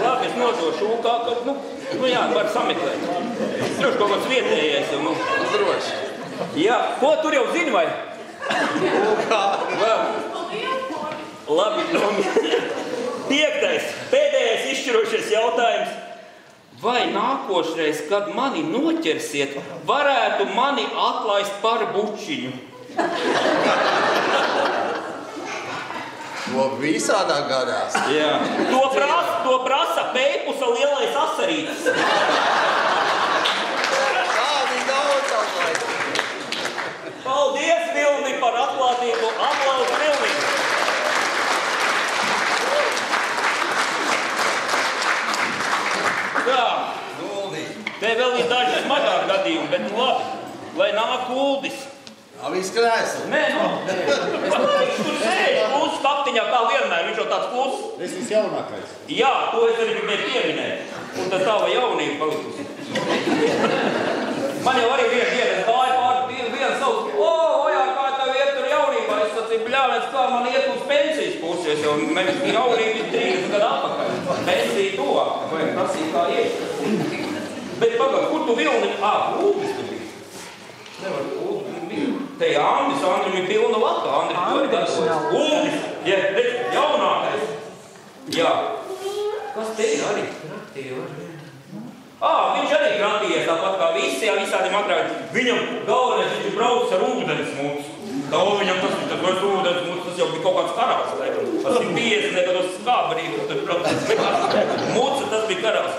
Labi, es nodošu UK, kad, jā, var sameklēt. Droši kaut kāds vietējais. Droši. Jā, ko tur jau zini, vai? Labi, 5. Pēdējais izšķirošais jautājums. Vai nākošreiz, kad mani noķersiet, varētu mani atlaist par bučiņu? To visādā gadās. Jā. To prasa Peipusa lielais asarītis. Tādi daudz atlaist. Paldies, Vilni, par atklātību. Aplausi, Vilni. Tā. Te vēl ir daži smagāk gadījumi, bet labi. Lai nāk Uldis. Nav izkrēsli. Nē, viņš tur sēž klusu taktiņā kā vienmēr, viņš jau tāds kluss. Es esmu jaunākais. Jā, to es arī gribēju pieminēt. Un tad tava jaunība palikusi. Man jau arī viena diena, es gāju pār vienu savus, ojā, kā tev iet tur jaunībā. Es sacīju, bļāvēs, kā man iet uz pensijas pusi. Es jau jaunība 30 gadu atpakaļ. Pensija tuvāk, vai prasīja kā iet. Bet pagad, kur tu Vilni? Uldis tu biji. Nevar, Uldis. Te Andris, Andrim ir pilna laka. Andris, tu arī gatavojas. Uldis, ja, redz, jaunākais. Jā. Kas te ir arī? Viņš arī kratījies tāpat kā visi, visādi makrāji. Viņam galvenais, viņš ir braucis ar ūdensmucu. Viņam tas vairs ūdensmucu, tas jau bija kaut kāds karās. Tas ir 50 negados skābrīgi, tad braucis. Muca, tas bija karās.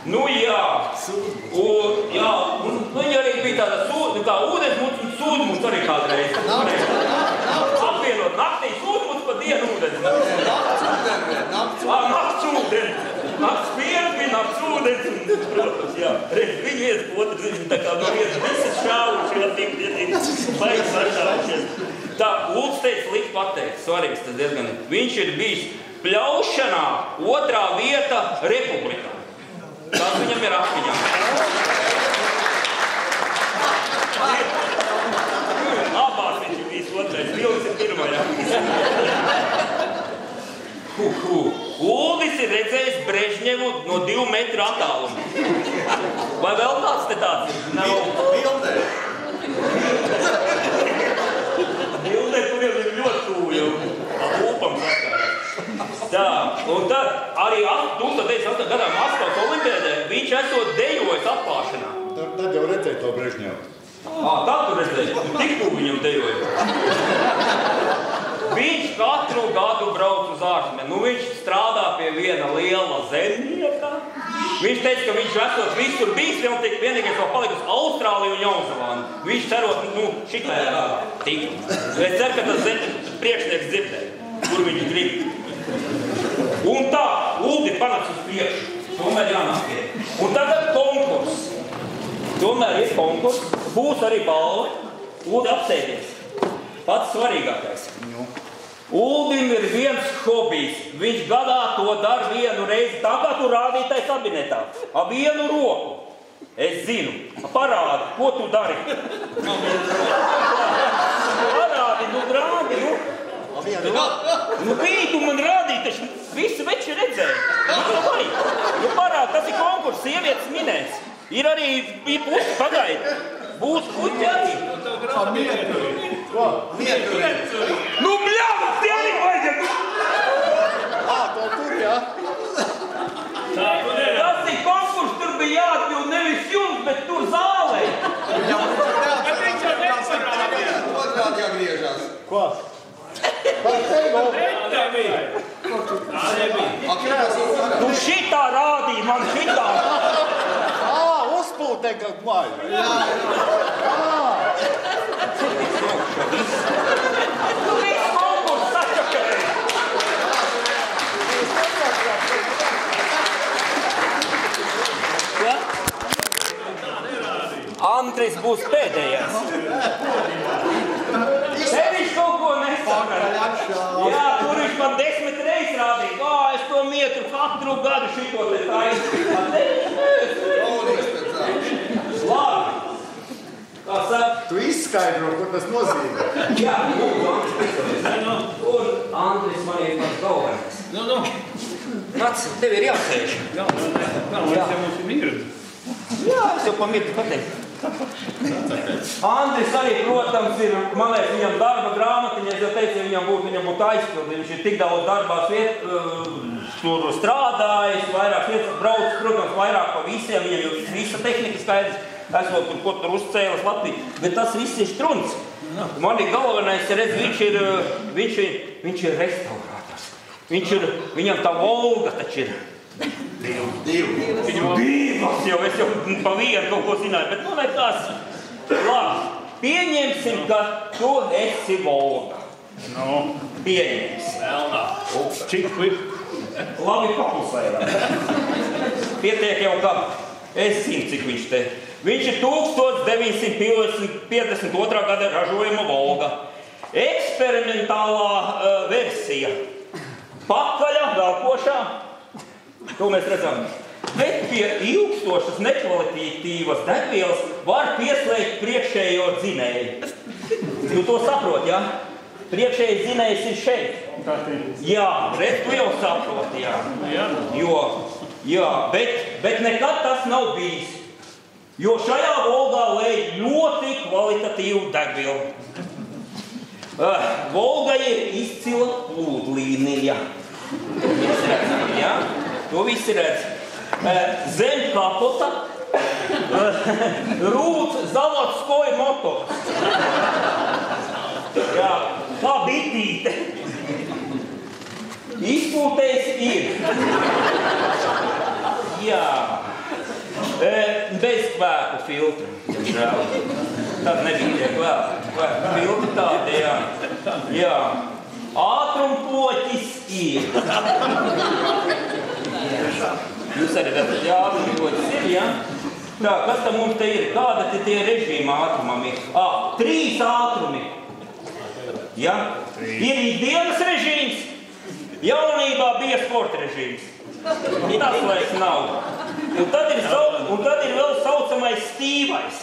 Nu jā, un viņi arī bija tāda kā ūdensmuca un sūdmuca arī kādreiz. Apvienot naktī sūdmuca pa dienu ūdensmuca. Nakts ūdeni. Nakts piens bija nakts ūdens. Protams, jā. Viņi viens otrs, viņi tā kā no viens visas šāvuši, jā, tik baigas sašāvušies. Tā, Uldis teica likt pateikt, svarīgs tas diezgan. Viņš ir bijis pļaušanā 2. vieta republikā. Tas viņam ir atmiņā. Abās viņš ir bijis 2. Vilnis ir 1. Uldis ir redzējis Brežņevu no 2 metru attālumu. Vai vēl kāds te tāds ir? Bildē. Bildē, tur jau ir ļoti tuvu jau. Lūpam sakārās. Tā, un tad arī 1998. gadā Maskavas olimpiādē viņš esot dejojis atklāšanā. Tad jau redzēju to Brežņevu. Tad tu redzēji, tik tuvu viņam dejoja. Viņš katru gadu brauc uz ārzemēm. Viņš strādā pie viena liela zemnieka. Viņš teica, ka viņš esot visur bijis, vienīgais vēl palikusi Austrālija un Jaunzēlanda. Viņš cerot, šitajā tikt. Es ceru, ka tas priekšnieks dzirdēja, kur viņš grib. Un tā, Uldi panāks uz priekšu. Tomēr jānāk ir. Un tagad konkurss. Tomēr ir konkurss. Būs arī balva. Uldi apsēdies. Pats svarīgākais. Uldim ir viens hobijs. Viņš gadā to dara vienu reizi. Tā kā tu rādīji tai kabinetā. Ar vienu roku. Es zinu. Parādi, ko tu dari. Parādi, rādi, bija tu man rādīji, taču visi veči redzēja. Parādi, tas ir konkurss, sievietes minēs. Ir arī pusi pagaidi. Būs puķi arī. Bļāvas, tie arī vajag! To tur, jā? Tas ir konkurss, tur bija jāatbild nevis jums, bet tur zālē. Otrādi jāgriežās. Ko? Tu šitā rādīji, man šitā. Uzpūtē, kad māju. Jā. ka viss. Nu viss konkurss sačakarēja. Ja? Andris būs pēdējais. Te viņš kaut ko nesaka. Jā, tur viņš man 10 reizes rādīja. Es to mietru katru gadu šito te taisu. Te viņš labi. Kā saka? Tu izskaidro, ko tas nozīmē. Jā, un Andris man ir pats galvenais. Nāc, tev ir jāsēž. Jā, es jau mums ir mīri. Jā, es jau pamirtu pateikt. Andris arī, protams, ir, man liekas, viņam darba grāmatiņa, es jau teicu, ja viņam būtu aizpildi, viņš ir tik daudz darbās tur strādājis, vairāk vietas brauc, protams, vairāk pa visiem, viņam jau visa tehnika skaidrs, esot tur, ko tur uzcēlas Latviju, bet tas viss ir strunts. Man ir galvenais, redz, viņš ir restaurātors. Viņam tā Volga taču ir. Divas jau, es jau pa vienu kaut ko zināju, bet nu nekas. Labi, pieņemsim, ka tu esi Volga. Pieņemsim. Cik kvip? Labi paklusējām. Pietiek jau kā. Es zinu, cik viņš te. Viņš ir 1952. gada ražojuma Volga. Eksperimentālā versija. Pakaļa, velkošā. To mēs redzam. Bet pie ilgstošas nekvalitatīvas degvielas var pieslēgt priekšējo dzinēju. Tu to saproti, jā? Priekšējais dzinējs ir šeit. Jā, redz, tu jau saproti, jā. Jā, bet nekad tas nav bijis. Jo šajā Volgā lej ļoti kvalitatīvu degvielu. Volga ir izcila plūdlīnija. Visi redzam, jā? To visi redz. Zem kapota rūc Zavodskoja motors. Jā, kā bitīte. Izpūtējs ir. Jā. Bez kvēku filtru. Tad nebija tie kvēku filtri tādi, jā. Jā. Ātrumploķis ir. Jūs arī redzat, jā, ātrumploķis ir, jā? Tā, kas tam mums te ir? Kāda te tie režīma ātrumam ir? 3 ātrumi. Jā? Ir ikdienas režīms, jaunībā bija sporta režīms. Tas vairs nav. Un tad ir vēl saucamais stīvais.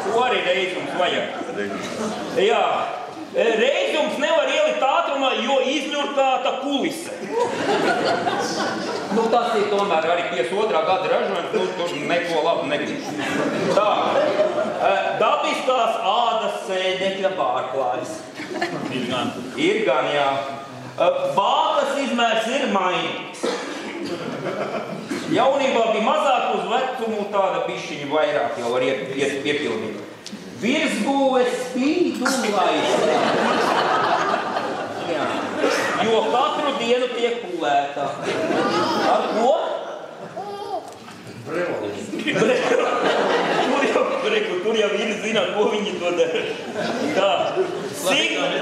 Ko arī reizums vajag. Jā. Reizums nevar ielikt ātrumā, jo izņurkāta kulise. Nu, tas ir tomēr arī 52. gada ražojums, tur neko labu negrib. Tā. Dabiskās ādas sēdekļa pārklājas. Ir gan, jā. Bākas izmērs ir mainīgs. Jaunībā bija mazāk uz vecumu, tāda bišķiņa vairāk jau var iepildīt. Virsbūves spīdulais. Jā. Jo katru dienu tiek pulētā. Ar ko? Tur jau ir zināt, ko viņi to dara.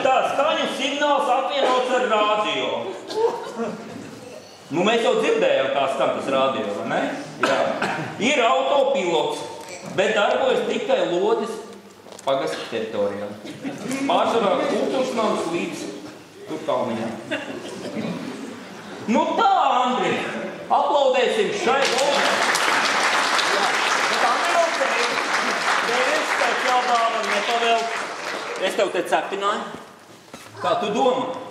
Tā skaņu signāls apvienots ar rādio. Nu, mēs jau dzirdējām, kā skan tas rādio, vai ne? Jā. Ir autopilots, bet darbojas tikai Lodes pagasta teritorijā. Pārsvarā kultūras nams līdz tur kalniņā. Nu tā, Andri, aplaudēsim šai Volgai. Bet Andri jau tevis pēc jaudāva nepavēl. Es tev te cepināju. Kā tu domā?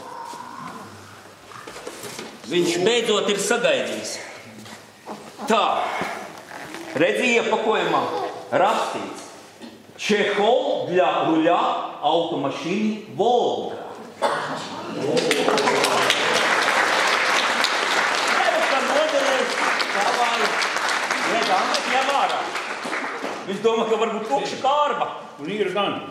Viņš beidzot ir sagaidījis. Tā, redzi iepakojumā rakstīts. Čehol для руля автомашины Волга. Viņš domā, ka varbūt tukša kārba. Un ir gan.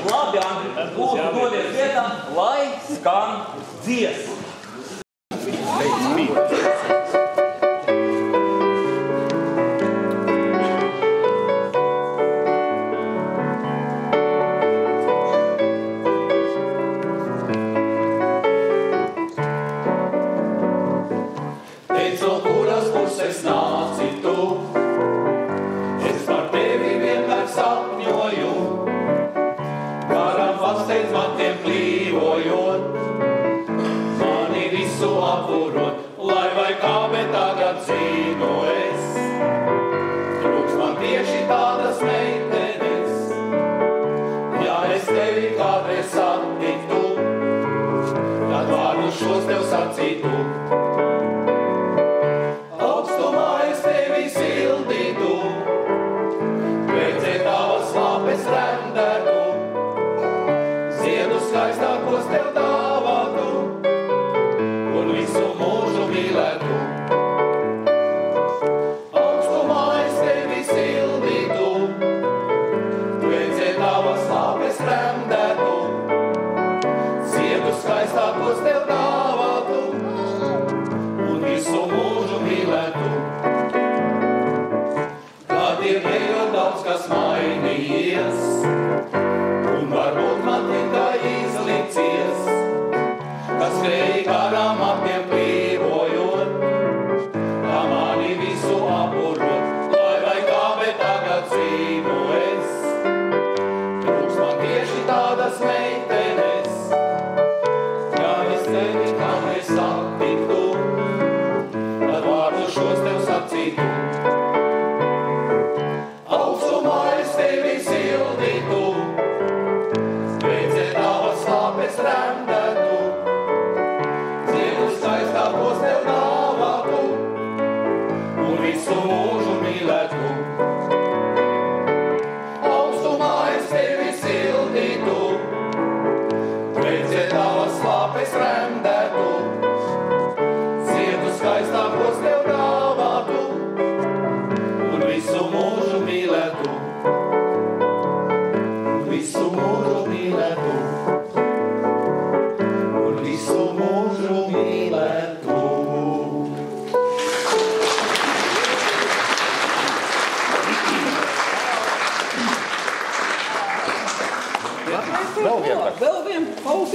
Labi, Andri, lūdzu dodies vietā, lai skan dziesma.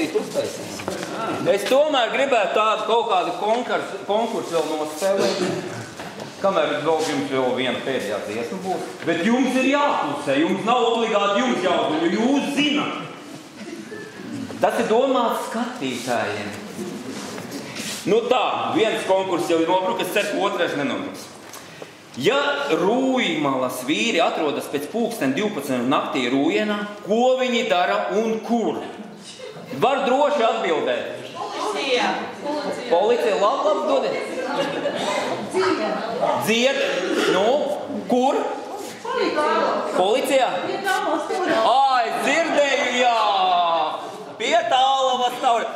klausīt uztaisīs. Es tomēr gribētu tādu kaut kādu konkursu vēl nospēlēt. Kamēr vēl jums vēl viena pēdējā dziesma būs. Bet jums ir jāklusē, jums nav obligāti jums jāuzman, jo jūs zināt. Tas ir domāts skatītājiem. Nu tā, viens konkurss jau ir nobruks, es ceru, ka otrais nenobruks. Ja Rūjmalas vīri atrodas pēc 12 naktī Rūjienā, ko viņi dara un kur? Var droši atbildēt. Policija, labi dodiet. Dzied. Nu, kur? Policijā? Es dzirdēju, jā. Pie Tālavas tauri.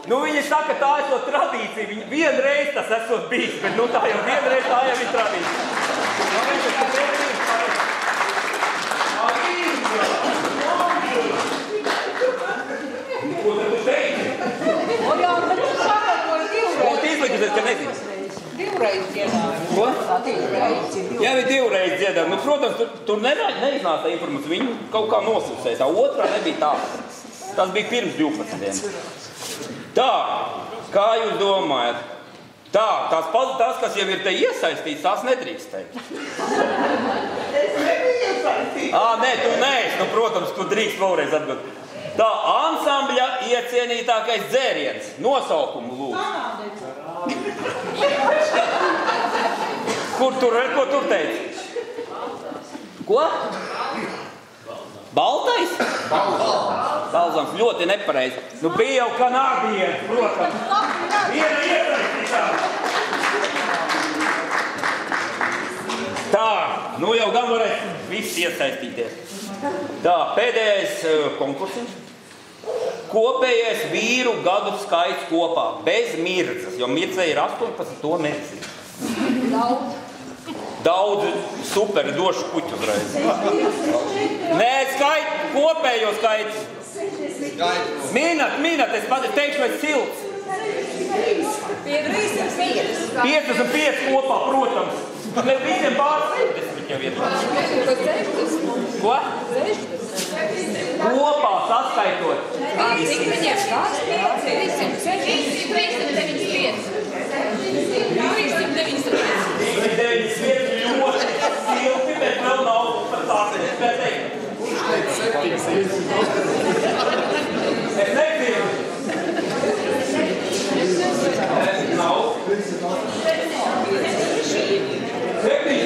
Nu, viņi saka, tā ir to tradīcija. Viņi vienreiz tas esot bijis, bet nu tā jau vienreiz tā jau ir tradīcija. Ko tad tu teici? Jā, bet tu saka, ko ir divreiz. Ko tu izlikusies, ka nezini? Divreiz dziedāju. Ko? Divreiz. Jā, bija divreiz dziedāt. Nu, protams, tur neiznāca tā informācija. Viņu kaut kā nosūsēja. Tā otrā nebija tā. Tas bija pirms 12. Tā, kā jūs domājat? Tā, tas, kas jau ir te iesaistīts, tās nedrīkst teikt. Es nebiju iesaistīts. Nē, tu neesi. Nu, protams, tu drīkst vēlreiz atbildēt. Tā, ansambļa iecienītākais dzēriens. Nosaukumu lūdzu. Ko tur teici? Ko? Baltais? Balzams, ļoti nepareizi. Nu, bija jau kanādieši, protams. Viena iesaistītā. Tā, nu jau gan varēs visi iesaistīties. Tā, pēdējais konkursiņš. Kopējais vīru gadu skaits kopā, bez mirdzas, jo mirdzai ir 18, to nezinu. Daudz super, došu puķu uzreiz. Nē, kopējo skaits. Minat, es teikšu, vai silts. 55 kopā, protams. Ne visiem pār 60 jau ir. Ko? Kopā saskaitot. Cik viņiem kāds 395. 395 ļoti silti, bet vēl nav par tāpēc. Es gribētu teikt. Es nezinu. Nav. 75.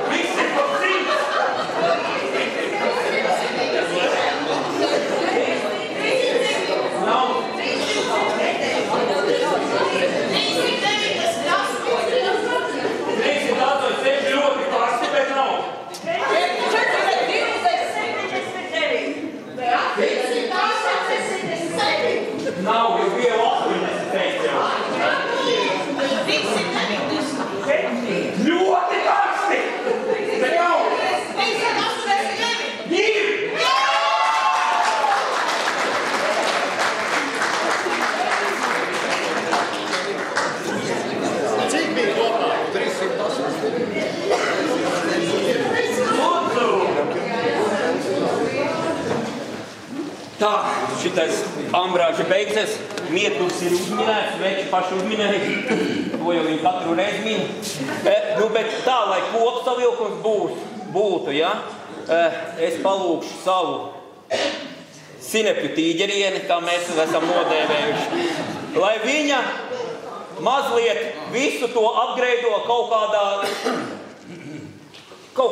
Visi pa 100. Nav. Nav, jau bija 80 jau. Ļoti karsti! Bet nav! Cik bija kopā? 380. Tā, šitais ambrāža beigsies. Mieturs ir uzminēts, veči paši uzminēja. To jau viņi katru reizi min. Nu, bet tā, lai kopsavilkums būtu, ja? Es palūkšu savu sinepju tīģerieni, kā mēs esam nodēvējuši. Lai viņa mazliet visu to apgreido kaut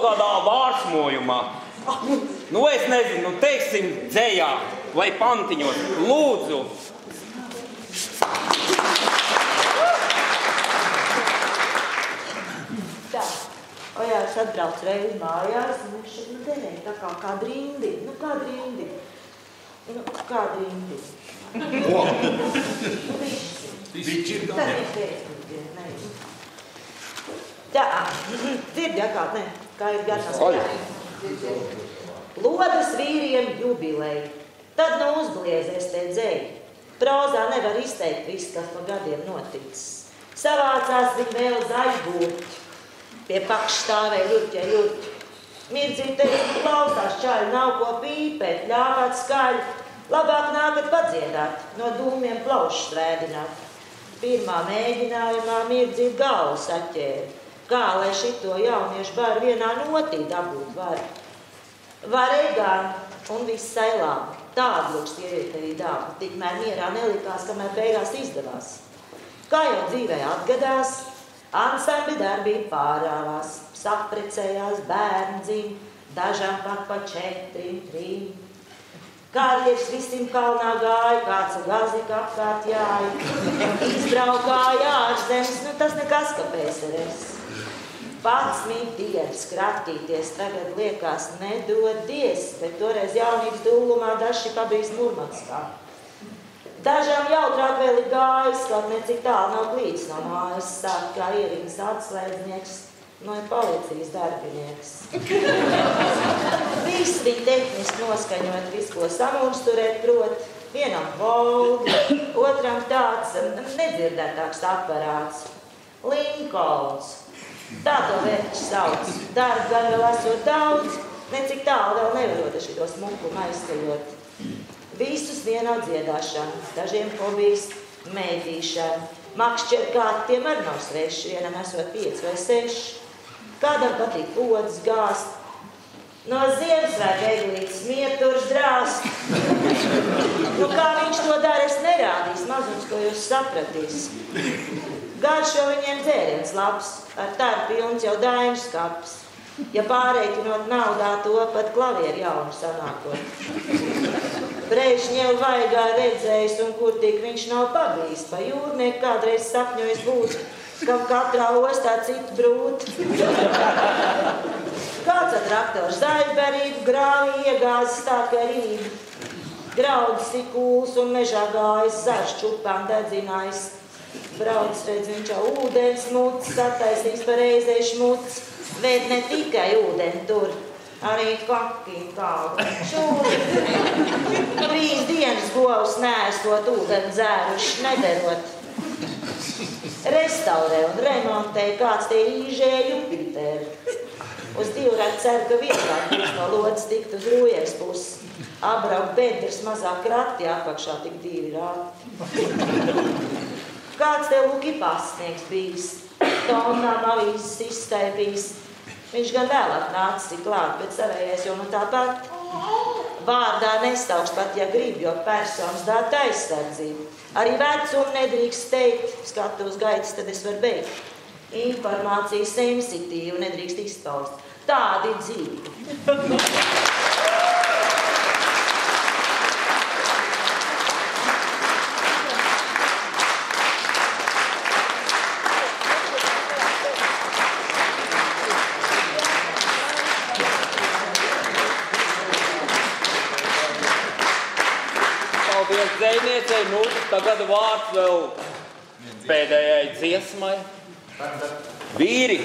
kādā vārsmojumā. Nu, es nezinu, teiksim dzējā vai pantiņos. Lūdzu. Tā, Ojārs atbrauc reizi mājās, un viņš šeit derēja tā kā drindi. Nu, kā drindi. Tā, dzirdi akāt, ne? Kā ir gatavs. Lodas vīriem jubileja. Tad nu uzbliezies te dzēji. Prozā nevar izteikt viss, kas pa gadiem noticis. Savācās viņi vēl zaļgūti. Pie pakš stāvēja jurķē jurķi. Mirdzīt teica, ka klausās čaļi, nav ko pīpēt, ļāvāt skaļi. Labāk nākat padziedāt, no dūmiem plaušas vēdināt. Pirmā mēģinājumā Mirdzīt galvu saķēra. Kā, lai šito jauniešu baru vienā notī dabūt var? Varēja gan, un viss sailām. Tāda lūk sievietei dāma, tikmēr mierā nelikās, kamēr beigās izdevās. Kā jau dzīvē atgadās, ansambļi darbība pārāvās, saprecējās, bērni dzim, dažām pat pa 4, 3. Karieris visiem kalnā gāja, kāds gazika apkārt jāja, izbraukāja ārzemes, nu tas nekas, ka PSRS. 11 dienas kratīties tagad liekas nedodies, bet toreiz jaunības dūlumā daži pabijis Murmanskā. Dažām jautrāk vēl ir gājis, kaut necik tālu nav glīts no mājas, sāk kā ierīgas atslēdznieks, no policijas darbinieks. Viss viņa tehniski noskaņot, visu, ko samunsturēt prot, vienam Volgi, otram tāds nedzirdētāks aparāts, Linkolns. Tā to vērķis sauc. Darba gan vēl esot daudz, necik tālu vēl nevarot ar šito smukumu aizskaļot. Visus vienā dziedāšana, dažiem hobijs mēdīšana. Makšķerkārti tiem arī nav sveši, vienam esot 5 vai 6. Kādam patīk podas gāzt. No Ziemassvētku eglītes mieturs drāst. Nu, kā viņš to dara, es nerādīs, mazums, ko jūs sapratīs. Garšo viņiem dzēriens labs, ar tādu pilns jau daiņu skaps. Ja pārreikinot naudā to pat klavieru jaunu sanākot. Brežņevu vaigā redzējis un kur tik viņš nav pabijis. Pa jūrnieku kādreiz sapņojis būt, kam katrā ostā citu brūt. Kāds ar traktoru zaļberību, grāvī iegāzis tā kā rību. Graudis ir kūls un mežā gājis, zarš čupām dedzinājis. Brauc, redz, viņš jau ūdens mucis, attaisīs par reizei šmucis, bet ne tikai ūdeni tur, arī kakim kādu šūri. 3 dienas govs neesot ūdeni dzēruši, nederot. Restaurē un remontē kāds tie īžēja Jupiteri. Uz 2 rēt cer, ka vienkārt būs no lodas tikt uz Rūjevs pusi. Abrauk bedres mazāk rati, apakšā tik 2 rati. Kāds tev lūk ir pasniegs bijis, tonām avīzes izstaipījis. Viņš gan vēlāk nācis tik klāt, bet savējais jau nu tāpat. Vārdā nestaukš pat, ja grib, jo personas dāta aizsardzību. Arī vecumu nedrīkst teikt, skatu uz gaitas, tad es varu beigt. Informācija sensitīva nedrīkst izpaust. Tādi dzīvi. Dzejniecei, nu, tagad vārds vēl pēdējai dziesmai. Vīri!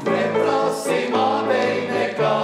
Neprasi mātei nekā.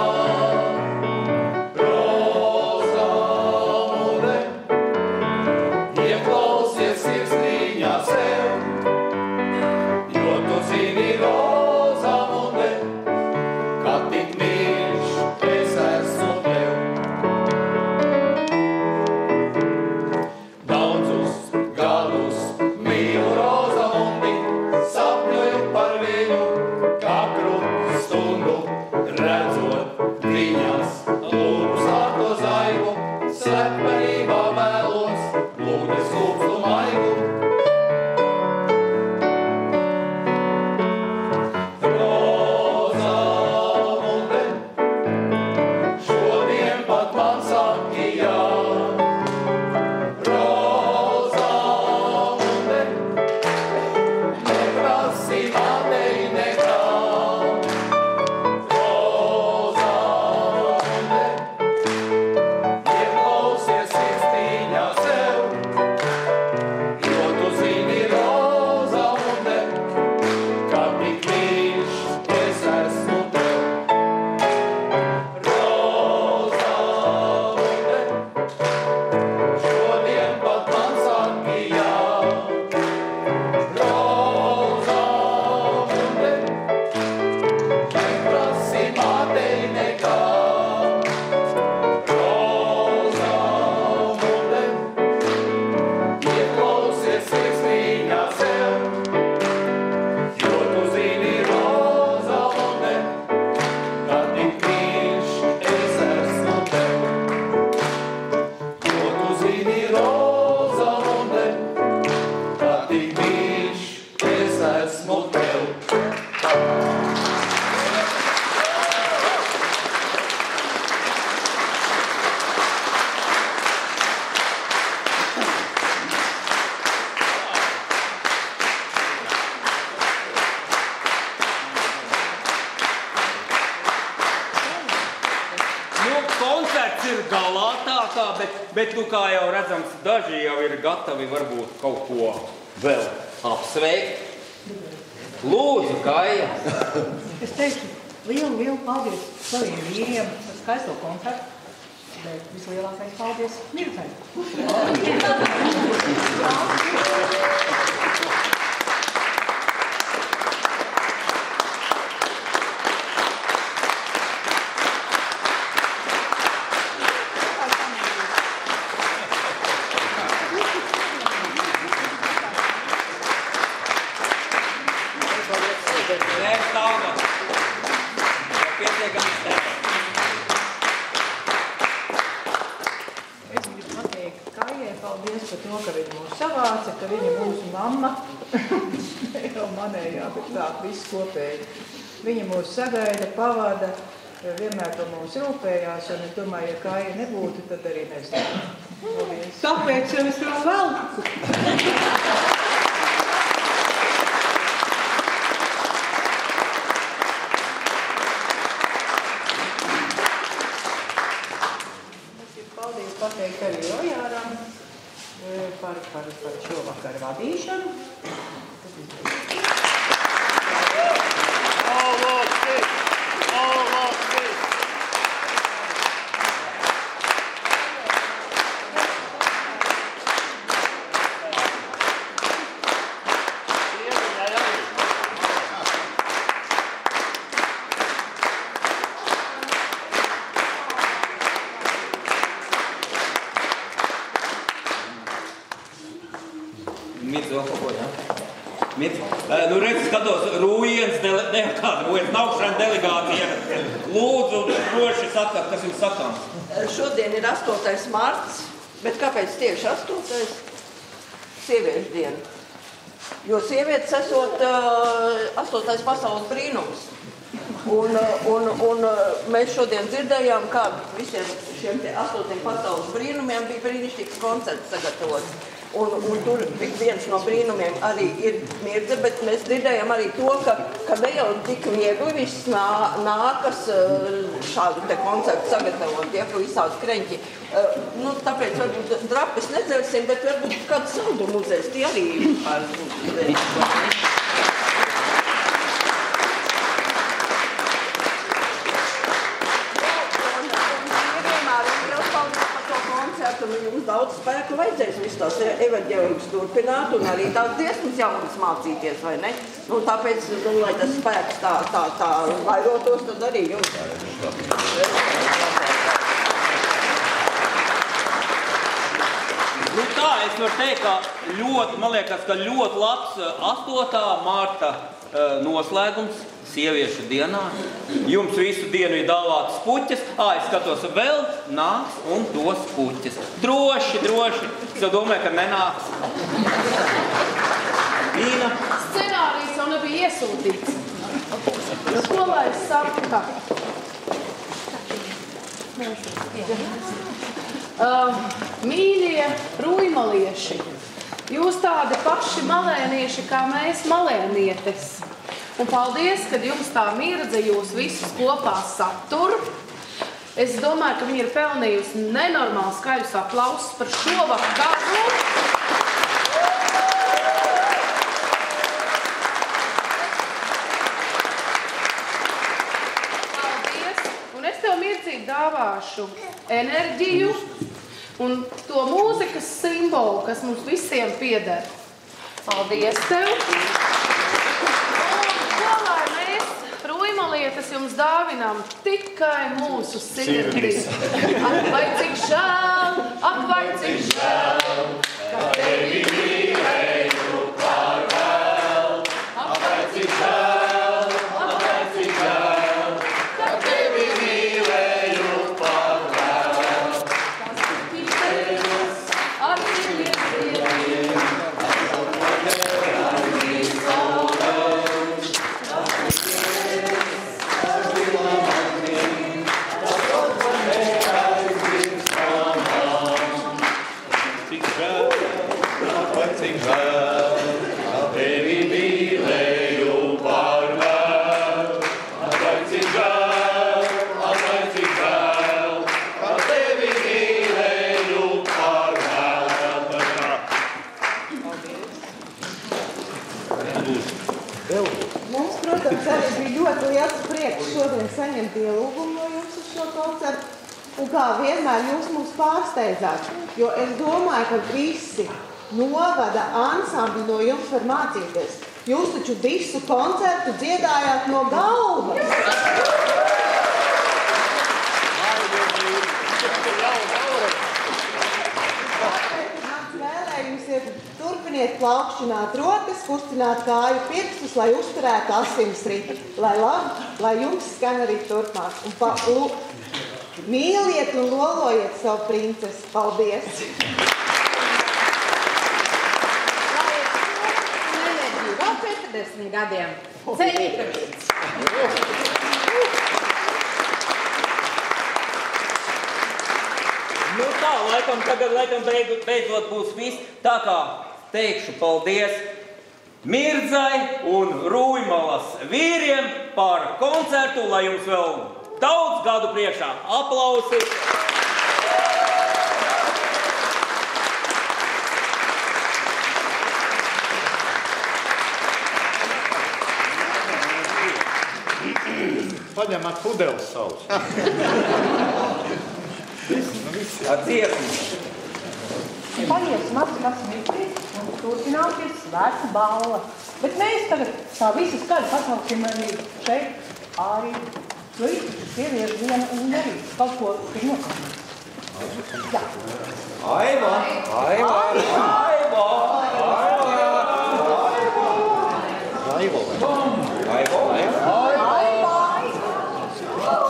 koncerts ir galā tā kā, bet nu kā jau redzams, daži jau ir gatavi varbūt kaut ko vēl apsveikt. Lūdzu, Kaija. Es teiktu, lielu paldies saviem vīriem par skaisto koncertu, bet vislielākais paldies Mirdzai. Viņa mūs sagaida, pavada, vienmēr par mums rūpējās, un es domāju, ja Kaija nebūtu, tad arī mēs nebūtu. Tāpēc jau es vēl velku. Paldies pateikt arī Rojāram par šovakar vadīšanu. Nu redz, skatos, Rūjiens, Naukšana delegācija. Lūdzu, droši sakat, kas jums sakāms? Šodien ir 8. marts, bet kāpēc tieši 8? Sieviešu diena. Jo sievietes esot 8. pasaules brīnums. Un mēs šodien dzirdējām, kā visiem šiem 8. pasaules brīnumiem bija brīnišķīgs koncerts sagatavots. Un tur viens no brīnumiem arī ir Mirdze, bet mēs dzirdējām arī to, ka ne jau tik viegli viss nākas šādu te koncertu sagatavot, ja, ka visādi kreņķi. Tāpēc varbūt drapes nedzersim, bet varbūt kādu saldumu uzēst, tie arī par jums daudz spēku vajadzēs visu tās evaņģēlības turpināt un arī tās dziesmas jaunas mācīties, vai ne? Tāpēc, lai tas spēks tā vairotos, tad arī jums. Tā, es varu teikt, ka man liekas, ka ļoti labs 8. marta noslēgums sieviešu dienā. Jums visu dienu ir dāvātas puķes. Es skatos, vēl nāks un dos puķes. Droši. Es jau domāju, ka nenāks. Līna. Scenārijs jau nebija iesūtīts. Ko lai es saka? Mīļie rūjmalieši, jūs tādi paši malēnieši kā mēs malēnietes. Un paldies, ka jums tā Mirdze jūs visus kopā satur. Es domāju, ka viņi ir pelnījusi nenormāli skaļus aplausus par šovakaru. Paldies. Un es tev, Mirdzīte, dāvāšu enerģiju un to mūzikas simbolu, kas mums visiem pieder. Paldies tev. Rūjmalietes jums dāvinām tikai mūsu sirdīs. Ak, vai cik žēl, ka tevi mīlēju par vēl. Ak, vai cik žēl, ka tevi mīlēju par vēl. Kas ir tevis, ar viņiem sirdiem, saņemt ielūgumu no jums uz šo koncertu. Un kā vienmēr jūs mūs pārsteidzāt, jo es domāju, ka visi novada ansambļi no jums var mācīties. Jūs taču visu koncertu dziedājāt no galvas. Mans vēlējums ir turpiniet plaukšķināt rokas, kustināt kāju pirkstus, lai uzturētu asinsriti. Lai jums skan arī turpmāk. Un mīliet un lolojiet savu princesi. Paldies! Vēl 40 gadiem. Ceļīgs! Nu tā, laikam beidzot būs viss. Tā kā teikšu paldies Mirdzai un Rūjmalas vīriem par koncertu, lai jums vēl daudz gadu priekšā. Aplausi! Paņemat pudeles savus. Ar dziesmu. Paies maz mirklīt un turpināties svētku balla. Bet mēs tagad tā visi skaļi pasauksim arī šeit arī sieviešu dienu un arī kaut ko nokāpīt. Jā. Aiva! Aiva! Aiva! Aiva! Aiva!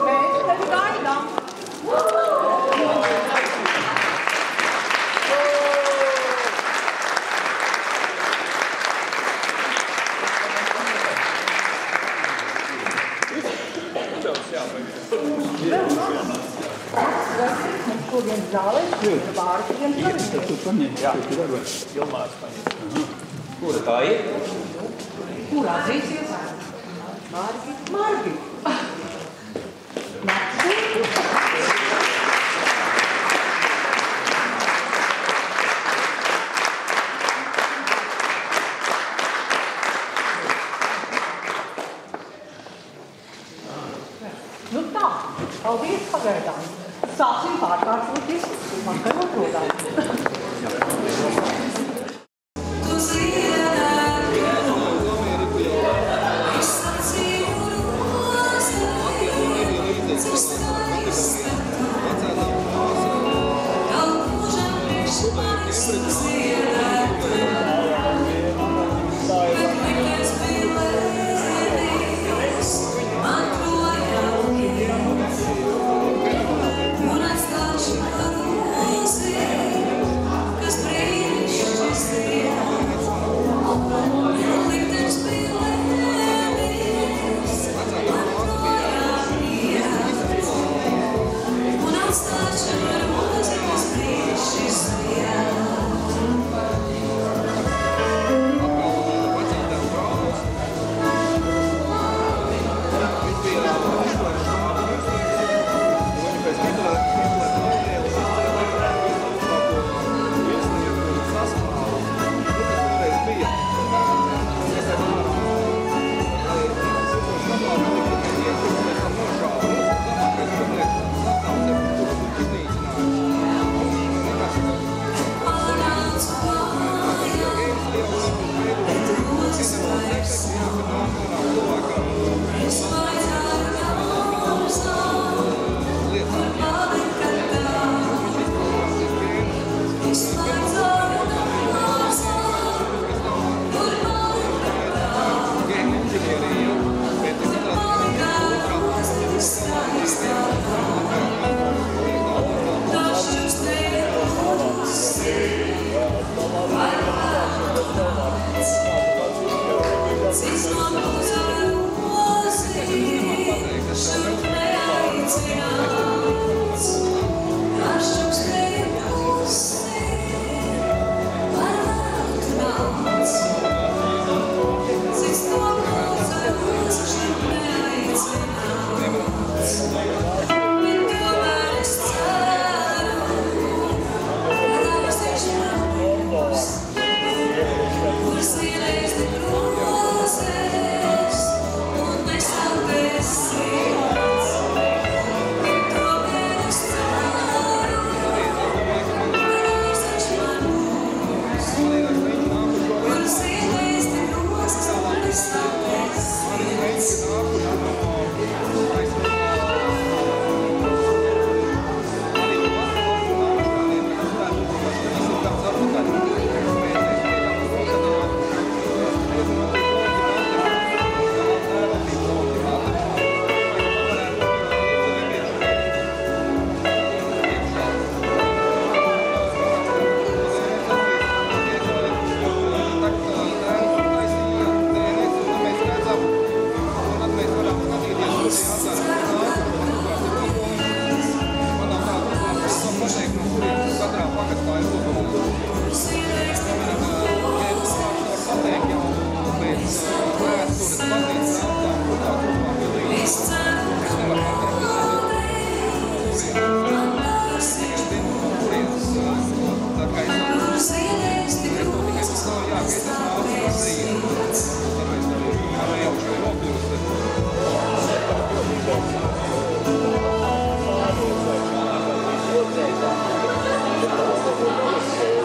Mēs tevi gaidām. Mums šodien zālē vārtiem Kura tā ir? Kurā dzīsies? Margi. Nu tā, paldies pagaidām. Sāksim pārkārtoties vakarot rodām. Kas brīnišķīgi Thank you.